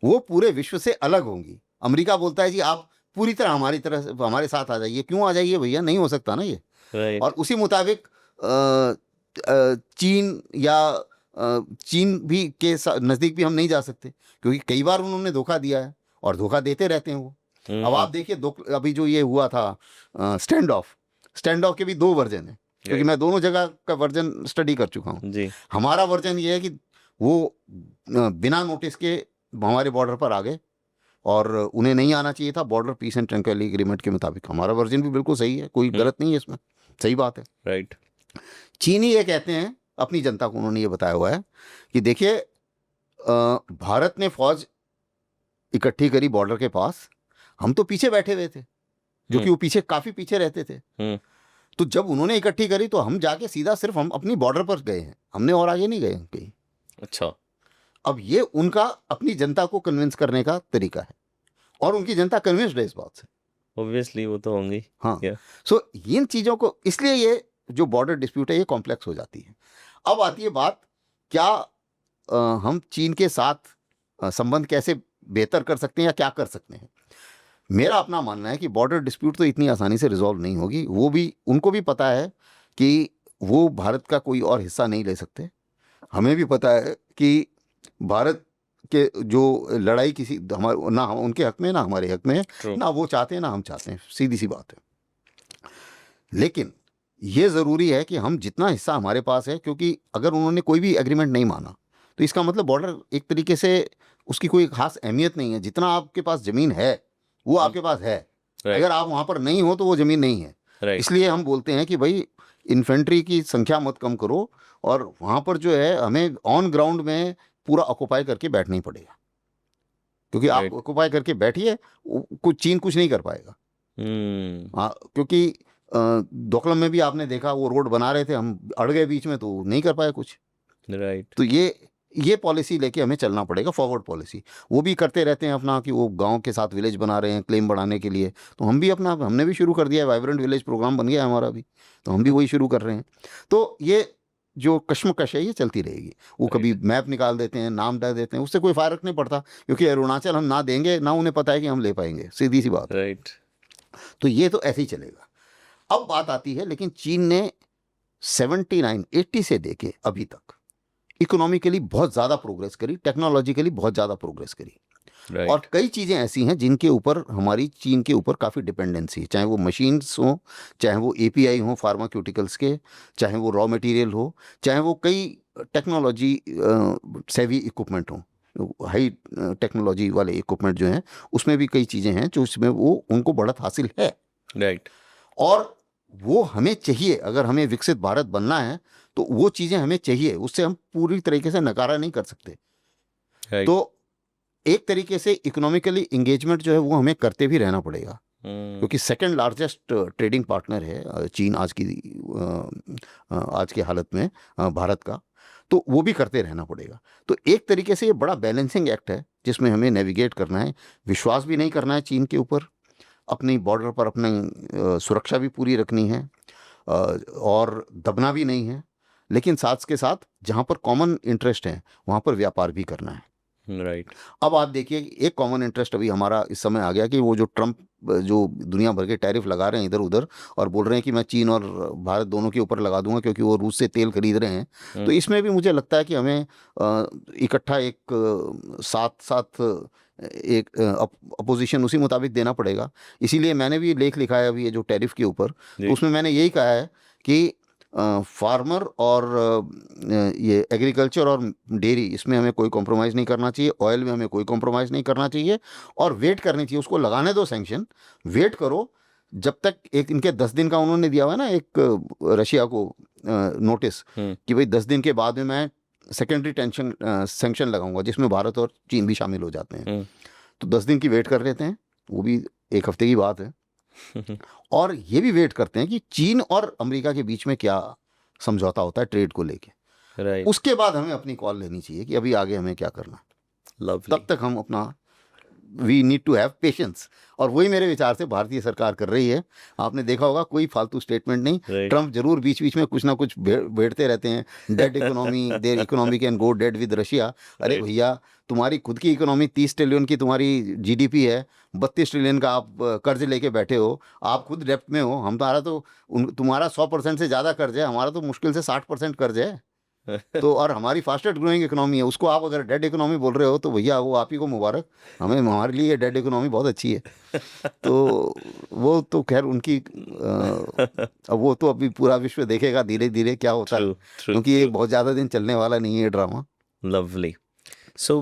वो पूरे विश्व से अलग होंगी। अमेरिका बोलता है जी आप पूरी तरह हमारे साथ आ जाइए। क्यों आ जाइए भैया? नहीं हो सकता ना ये। राइट, और उसी मुताबिक चीन भी के नज़दीक भी हम नहीं जा सकते क्योंकि कई बार उन्होंने धोखा दिया है और धोखा देते रहते हैं वो। अब आप देखिए अभी जो ये हुआ था स्टैंड ऑफ के भी 2 वर्जन हैं, क्योंकि मैं दोनों जगह का वर्जन स्टडी कर चुका हूँ। जी, हमारा वर्जन ये है कि वो बिना नोटिस के हमारे बॉर्डर पर आ गए और उन्हें नहीं आना चाहिए था, border peace and tranquillity agreement के मुताबिक। हमारा वर्जन भी बिल्कुल सही है, कोई गलत नहीं है इसमें, सही बात है। राइट, चीनी ये कहते हैं, अपनी जनता को उन्होंने ये बताया हुआ है कि देखिए भारत ने फौज इकट्ठी करी बॉर्डर के पास, हम तो पीछे बैठे हुए थे, जो कि वो पीछे काफी पीछे रहते थे। तो जब उन्होंने इकट्ठी करी तो हम जाके सीधा सिर्फ हम अपनी बॉर्डर पर गए हैं, हमने और आगे नहीं गए कहीं। अच्छा, अब ये उनका अपनी जनता को कन्विंस करने का तरीका है और उनकी जनता कन्विंस्ड है इस बात से। ऑब्वियसली वो तो होंगी, हाँ, Yeah. सो इन चीज़ों को, इसलिए ये जो बॉर्डर डिस्प्यूट है ये कॉम्प्लेक्स हो जाती है। अब आती है बात, क्या हम चीन के साथ संबंध कैसे बेहतर कर सकते हैं या क्या कर सकते हैं? मेरा अपना मानना है कि बॉर्डर डिस्प्यूट तो इतनी आसानी से रिजॉल्व नहीं होगी। वो भी, उनको भी पता है कि वो भारत का कोई और हिस्सा नहीं ले सकते। हमें भी पता है कि भारत के जो लड़ाई किसी हमारे ना उनके हक में ना हमारे हक में है, True. ना वो चाहते हैं ना हम चाहते हैं, सीधी सी बात है। लेकिन ये ज़रूरी है कि हम जितना हिस्सा हमारे पास है, क्योंकि अगर उन्होंने कोई भी एग्रीमेंट नहीं माना तो इसका मतलब बॉर्डर एक तरीके से उसकी कोई खास अहमियत नहीं है। जितना आपके पास ज़मीन है वो आपके पास है, Right. अगर आप वहाँ पर नहीं हो तो वो ज़मीन नहीं है। राइट, इसलिए हम बोलते हैं कि भाई इन्फेंट्री की संख्या मत कम करो और वहाँ पर जो है हमें ऑन ग्राउंड में पूरा ऑक्युपाई करके बैठना ही पड़ेगा, क्योंकि आप Right. ऑक्युपाई करके बैठिए चीन कुछ नहीं कर पाएगा। हाँ, क्योंकि डोकलाम में भी आपने देखा वो रोड बना रहे थे, हम अड़ गए बीच में तो नहीं कर पाए कुछ। राइट, तो ये पॉलिसी लेके हमें चलना पड़ेगा, फॉरवर्ड पॉलिसी। वो भी करते रहते हैं अपना कि वो गांव के साथ विलेज बना रहे हैं क्लेम बढ़ाने के लिए, तो हमने भी शुरू कर दिया है, वाइब्रेंट विलेज प्रोग्राम बन गया है हमारा भी, तो हम भी वही शुरू कर रहे हैं। तो ये जो कश्मकश है ये चलती रहेगी। वो कभी मैप निकाल देते हैं, नाम डाल देते हैं, उससे कोई फ़र्क नहीं पड़ता, क्योंकि अरुणाचल हम ना देंगे ना उन्हें पता है कि हम ले पाएंगे, सीधी सी बात। राइट, तो ये तो ऐसे ही चलेगा। अब बात आती है, लेकिन चीन ने 80 से देके अभी तक इकोनॉमिकली बहुत ज़्यादा प्रोग्रेस करी, टेक्नोलॉजिकली बहुत ज़्यादा प्रोग्रेस करी, राइट, और कई चीज़ें ऐसी हैं जिनके ऊपर हमारी चीन के ऊपर काफ़ी डिपेंडेंसी, चाहे वो मशीन्स हो, चाहे वो एपीआई हो फार्माक्यूटिकल्स के, चाहे वो रॉ मटेरियल हो, चाहे वो कई टेक्नोलॉजी सेवी इक्विपमेंट हो, हाई टेक्नोलॉजी वाले इक्विपमेंट जो हैं उसमें भी कई चीज़ें हैं जो उसमें वो उनको बढ़त हासिल है। राइट, और वो हमें चाहिए, अगर हमें विकसित भारत बनना है तो वो चीज़ें हमें चाहिए, उससे हम पूरी तरीके से नकारा नहीं कर सकते। राइट। तो एक तरीके से इकोनॉमिकली एंगेजमेंट जो है वो हमें करते भी रहना पड़ेगा, क्योंकि सेकंड लार्जेस्ट ट्रेडिंग पार्टनर है चीन आज की हालत में भारत का, तो वो भी करते रहना पड़ेगा। तो एक तरीके से ये बड़ा बैलेंसिंग एक्ट है जिसमें हमें नेविगेट करना है, विश्वास भी नहीं करना है चीन के ऊपर, अपनी बॉर्डर पर अपनी सुरक्षा भी पूरी रखनी है और दबना भी नहीं है, लेकिन साथ के साथ जहाँ पर कॉमन इंटरेस्ट है वहाँ पर व्यापार भी करना है। राइट। अब आप देखिए एक कॉमन इंटरेस्ट अभी हमारा इस समय आ गया कि वो जो ट्रम्प जो दुनिया भर के टैरिफ लगा रहे हैं इधर उधर और बोल रहे हैं कि मैं चीन और भारत दोनों के ऊपर लगा दूंगा क्योंकि वो रूस से तेल खरीद रहे हैं, तो इसमें भी मुझे लगता है कि हमें इकट्ठा एक साथ एक अपोजिशन उसी मुताबिक देना पड़ेगा। इसीलिए मैंने भी लेख लिखा है अभी ये जो टैरिफ के ऊपर, तो उसमें मैंने यही कहा है कि फार्मर और ये एग्रीकल्चर और डेयरी इसमें हमें कोई कॉम्प्रोमाइज़ नहीं करना चाहिए, ऑयल में हमें कोई कॉम्प्रोमाइज़ नहीं करना चाहिए और वेट करनी चाहिए, उसको लगाने दो सैंक्शन, वेट करो जब तक। एक इनके 10 दिन का उन्होंने दिया हुआ है ना एक रशिया को नोटिस कि भाई 10 दिन के बाद में मैं सेकेंडरी सैंक्शन लगाऊंगा जिसमें भारत और चीन भी शामिल हो जाते हैं। तो 10 दिन की वेट कर लेते हैं, वो भी एक हफ्ते की बात है। और ये भी वेट करते हैं कि चीन और अमेरिका के बीच में क्या समझौता होता है ट्रेड को लेके, राइट। उसके बाद हमें अपनी कॉल लेनी चाहिए कि अभी आगे हमें क्या करना है। लवली। तब तक हम अपना we need to have patience, और वही मेरे विचार से भारतीय सरकार कर रही है। आपने देखा होगा कोई फालतू स्टेटमेंट नहीं, Right. ट्रम्प जरूर बीच बीच में कुछ ना कुछ भेड़ते रहते हैं, dead economy, there economy can go dead with Russia. अरे Right. भैया, तुम्हारी खुद की इकोनॉमी 30 ट्रिलियन की तुम्हारी जीडीपी है, 32 ट्रिलियन का आप कर्ज लेके बैठे हो, आप खुद डेप्ट में हो। हमारा तो तुम्हारा 100% से ज़्यादा कर्ज है, हमारा तो मुश्किल से 60% कर्ज है। तो और हमारी फास्टेस्ट ग्रोइंग इकोनॉमी है, उसको आप अगर डेड इकोनॉमी बोल रहे हो तो भैया वो आप ही को मुबारक, हमारे लिए डेड इकोनॉमी बहुत अच्छी है। तो वो तो खैर उनकी अब वो तो अभी पूरा विश्व देखेगा धीरे धीरे क्या होता है, क्योंकि ये बहुत ज़्यादा दिन चलने वाला नहीं है ड्रामा। लवली। सो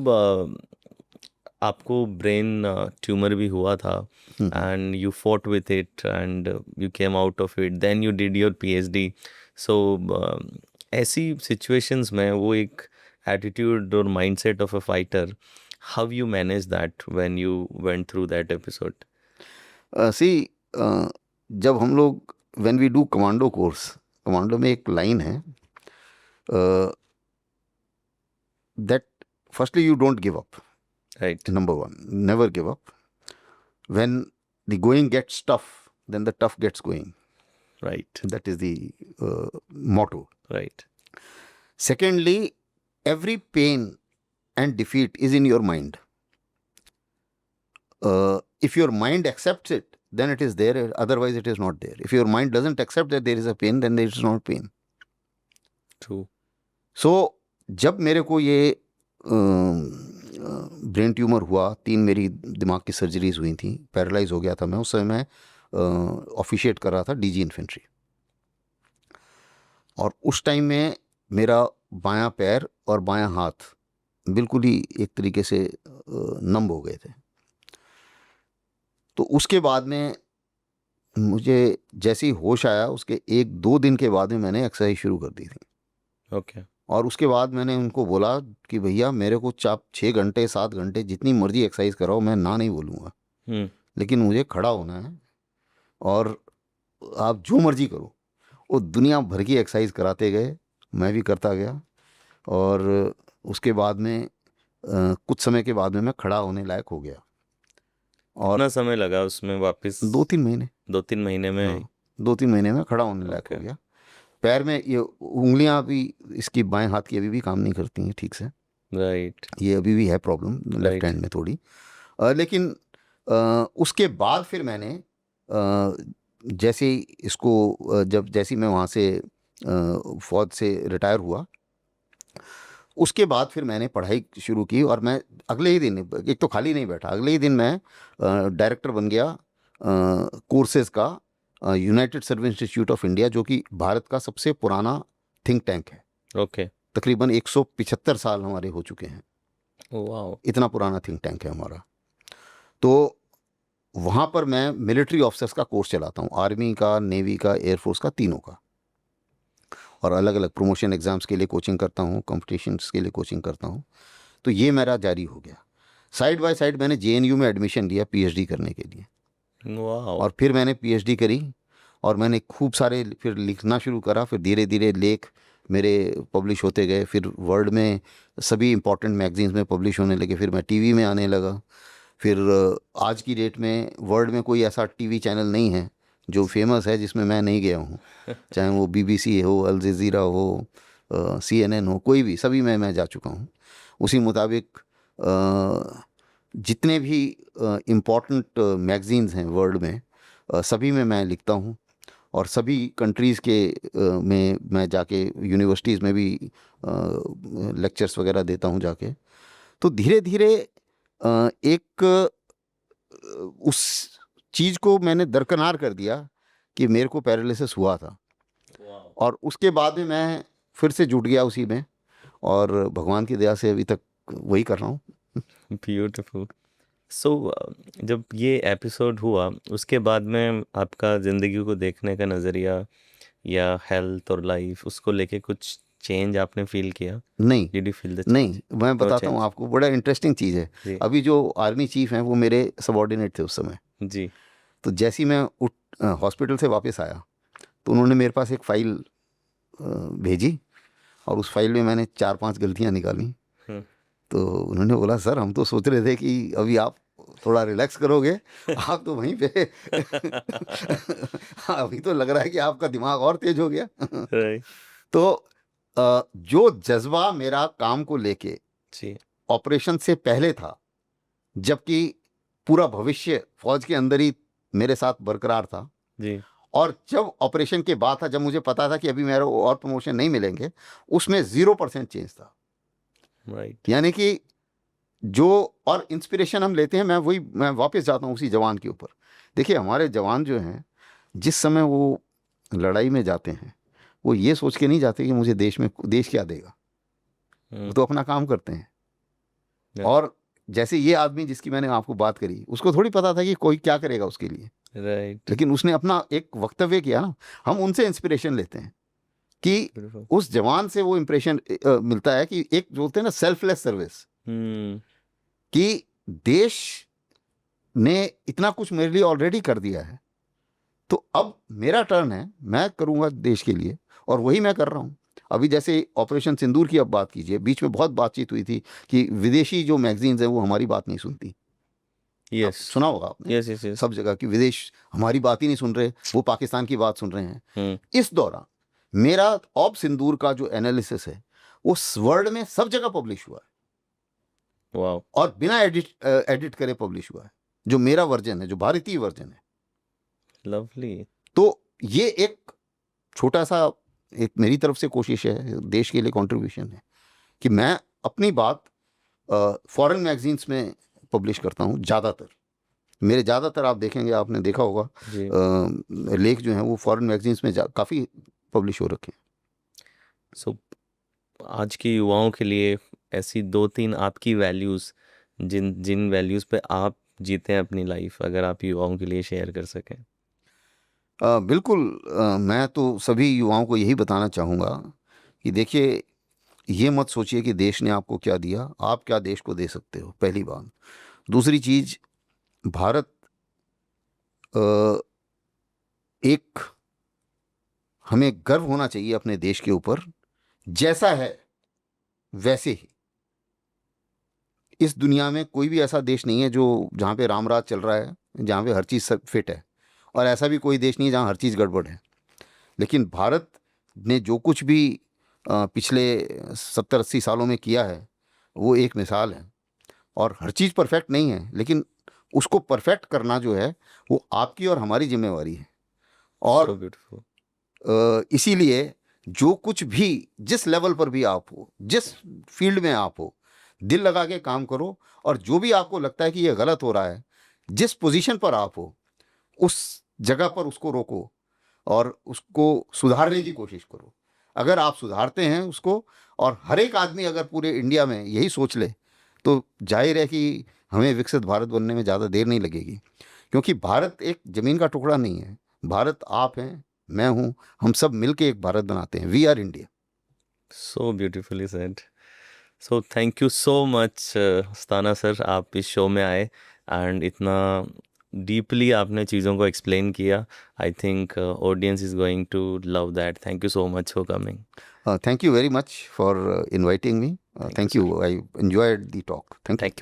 आपको ब्रेन ट्यूमर भी हुआ था and you fought with it and you came out of it, then you did your PhD. So ऐसी सिचुएशंस में वो एक एटीट्यूड और mindset of a fighter, how you manage that when you went through that episode? जब हम लोग when we do commando course, commando में एक लाइन है that firstly you don't give up, right. Number one, never give up. When the going gets tough then the tough gets going, right. that is the motto. Right. Secondly, every pain and defeat is in your mind. If your mind accepts it, then it is there, otherwise it is not there. If your mind doesn't accept that there is a pain, then there is not pain. True. So जब मेरे को ये ब्रेन ट्यूमर हुआ, 3 मेरी दिमाग की सर्जरीज हुई थी, पैरालाइज हो गया था मैं, उस समय मैं ऑफिशिएट कर रहा था डीजी इन्फेंट्री, और उस टाइम में मेरा बायां पैर और बायां हाथ बिल्कुल ही एक तरीके से नम हो गए थे। तो उसके बाद में मुझे जैसे ही होश आया उसके 1-2 दिन के बाद में मैंने एक्सरसाइज शुरू कर दी थी। ओके। और उसके बाद मैंने उनको बोला कि भैया मेरे को आप 6 घंटे 7 घंटे जितनी मर्जी एक्सरसाइज कराओ, मैं ना नहीं बोलूँगा, लेकिन मुझे खड़ा होना है और आप जो मर्जी करो। वो दुनिया भर की एक्सरसाइज कराते गए, मैं भी करता गया, और उसके बाद में कुछ समय के बाद में मैं खड़ा होने लायक हो गया। और कितना समय लगा उसमें वापस? 2-3 महीने। 2-3 महीने में? हाँ, 2-3 महीने में खड़ा होने लायक हो गया। पैर में ये उंगलियां भी, इसकी बाएं हाथ की अभी भी काम नहीं करती हैं ठीक से। राइट। ये अभी भी है प्रॉब्लम लेफ्ट हैंड में थोड़ी, लेकिन उसके बाद फिर मैंने जैसे ही इसको जैसे ही मैं वहाँ से फौज से रिटायर हुआ, उसके बाद फिर मैंने पढ़ाई शुरू की, और मैं अगले ही दिन, एक तो खाली नहीं बैठा, अगले ही दिन मैं डायरेक्टर बन गया कोर्सेज का United service institute of India, जो कि भारत का सबसे पुराना थिंक टैंक है। ओके। तकरीबन 175 साल हमारे हो चुके हैं। वाओ। इतना पुराना थिंक टैंक है हमारा। तो वहाँ पर मैं मिलिट्री ऑफिसर्स का कोर्स चलाता हूँ, आर्मी का, नेवी का, एयरफोर्स का, तीनों का, और अलग अलग प्रमोशन एग्ज़ाम्स के लिए कोचिंग करता हूँ, कॉम्पिटिशन्स के लिए कोचिंग करता हूँ। तो ये मेरा जारी हो गया। साइड बाय साइड मैंने जेएनयू में एडमिशन लिया पीएचडी करने के लिए, वाह। और फिर मैंने पीएचडी करी और मैंने खूब सारे फिर लिखना शुरू करा। फिर धीरे धीरे लेख मेरे पब्लिश होते गए, फिर वर्ल्ड में सभी इम्पोर्टेंट मैगजीन्स में पब्लिश होने लगे, फिर मैं टीवी में आने लगा। फिर आज की डेट में वर्ल्ड में कोई ऐसा टीवी चैनल नहीं है जो फेमस है जिसमें मैं नहीं गया हूँ, चाहे वो बीबीसी हो, अल जज़ीरा हो, सीएनएन हो, कोई भी, सभी में मैं जा चुका हूँ। उसी मुताबिक जितने भी इम्पोर्टेंट मैगजीन्स हैं वर्ल्ड में, सभी में मैं लिखता हूँ, और सभी कंट्रीज़ के में मैं जाके यूनिवर्सिटीज़ में भी लेक्चर्स वगैरह देता हूँ जाके। तो धीरे धीरे एक उस चीज़ को मैंने दरकिनार कर दिया कि मेरे को पैरालिसिस हुआ था, और उसके बाद में मैं फिर से जुट गया उसी में, और भगवान की दया से अभी तक वही कर रहा हूँ। ब्यूटीफुल। सो जब ये एपिसोड हुआ उसके बाद में आपका ज़िंदगी को देखने का नज़रिया या हेल्थ और लाइफ उसको लेके कुछ चेंज आपने फील किया? नहीं डिड यू फील द नहीं, मैं बताता हूँ चेंज? आपको, बड़ा इंटरेस्टिंग चीज़ है। जी अभी जो आर्मी चीफ हैं वो मेरे सबॉर्डिनेट थे उस समय। जी। तो जैसे ही मैं हॉस्पिटल से वापस आया तो उन्होंने मेरे पास एक फ़ाइल भेजी, और उस फाइल में मैंने 4-5 गलतियां निकाली। हम्म, तो उन्होंने बोला, सर हम तो सोच रहे थे कि अभी आप थोड़ा रिलैक्स करोगे, आप तो वहीं पे अभी तो लग रहा है कि आपका दिमाग और तेज हो गया। राइट। तो जो जज्बा मेरा काम को लेके जी ऑपरेशन से पहले था, जबकि पूरा भविष्य फौज के अंदर ही मेरे साथ बरकरार था, जी। और जब ऑपरेशन के बाद था, जब मुझे पता था कि अभी मेरा और प्रमोशन नहीं मिलेंगे, उसमें 0% चेंज था। राइट। यानी कि जो और इंस्पिरेशन हम लेते हैं, मैं वापस जाता हूँ उसी जवान के ऊपर। देखिए हमारे जवान जो हैं, जिस समय वो लड़ाई में जाते हैं, वो ये सोच के नहीं जाते कि मुझे देश क्या देगा, वो तो अपना काम करते हैं। Yeah. और जैसे ये आदमी जिसकी मैंने आपको बात करी, उसको थोड़ी पता था कि कोई क्या करेगा उसके लिए, राइट। लेकिन उसने अपना एक वक्तव्य किया ना। हम उनसे इंस्पिरेशन लेते हैं कि ब्यूटीफुल। उस जवान से वो इंप्रेशन मिलता है कि एक जो होते हैं ना सेल्फलेस सर्विस, कि देश ने इतना कुछ मेरे लिए ऑलरेडी कर दिया है, तो अब मेरा टर्न है, मैं करूंगा देश के लिए, और वही मैं कर रहा हूं। अभी जैसे ऑपरेशन सिंदूर की अब बात कीजिए, बीच में बहुत बातचीत हुई थी कि विदेशी जो मैगजीन्स हैं वो हमारी बात नहीं सुनती। यस सुना होगा आपने, यस यस यस। सब जगह कि विदेश हमारी बात ही नहीं सुन रहे, वो पाकिस्तान की बात सुन रहे हैं। इस दौरान मेरा ऑप सिंदूर का जो एनालिसिस है वो वर्ल्ड में सब जगह पब्लिश हुआ है, वाओ। और बिना एडिट करे पब्लिश हुआ है, जो मेरा वर्जन है, जो भारतीय वर्जन है। लवली। तो ये एक छोटा सा एक मेरी तरफ से कोशिश है, देश के लिए कंट्रीब्यूशन है, कि मैं अपनी बात फॉरेन मैगजीन्स में पब्लिश करता हूँ। ज़्यादातर मेरे ज़्यादातर आप देखेंगे, आपने देखा होगा, जी। लेख जो हैं वो फॉरेन मैगजीन्स में काफ़ी पब्लिश हो रखे हैं। सो आज के युवाओं के लिए ऐसी 2-3 आपकी वैल्यूज़, जिन वैल्यूज़ पे आप जीते हैं अपनी लाइफ, अगर आप युवाओं के लिए शेयर कर सकें? बिल्कुल, मैं तो सभी युवाओं को यही बताना चाहूँगा कि देखिए, ये मत सोचिए कि देश ने आपको क्या दिया, आप क्या देश को दे सकते हो, पहली बात। दूसरी चीज़, भारत एक, हमें गर्व होना चाहिए अपने देश के ऊपर, जैसा है वैसे ही। इस दुनिया में कोई भी ऐसा देश नहीं है जो जहाँ पे रामराज चल रहा है, जहाँ पे हर चीज़ फिट है, और ऐसा भी कोई देश नहीं है जहाँ हर चीज़ गड़बड़ है। लेकिन भारत ने जो कुछ भी पिछले 70-80 सालों में किया है वो एक मिसाल है। और हर चीज़ परफेक्ट नहीं है, लेकिन उसको परफेक्ट करना जो है वो आपकी और हमारी जिम्मेवारी है। और सो ब्यूटीफुल। इसीलिए जो कुछ भी, जिस लेवल पर भी आप हो, जिस फील्ड में आप हो, दिल लगा के काम करो, और जो भी आपको लगता है कि ये गलत हो रहा है, जिस पोजीशन पर आप हो, उस जगह पर उसको रोको और उसको सुधारने की कोशिश करो। अगर आप सुधारते हैं उसको, और हर एक आदमी अगर पूरे इंडिया में यही सोच ले, तो जाहिर है कि हमें विकसित भारत बनने में ज़्यादा देर नहीं लगेगी। क्योंकि भारत एक ज़मीन का टुकड़ा नहीं है, भारत आप हैं, मैं हूँ, हम सब मिलके एक भारत बनाते हैं। We are India. So beautifully said. So thank you so much Asthana sir, आप इस शो में आए एंड इतना डीपली आपने चीज़ों को एक्सप्लेन किया. I think audience is going to love that. Thank you so much for coming. Thank you very much for inviting me. Thank you, Thank sir. you. I enjoyed the talk. Thank you. Thank you.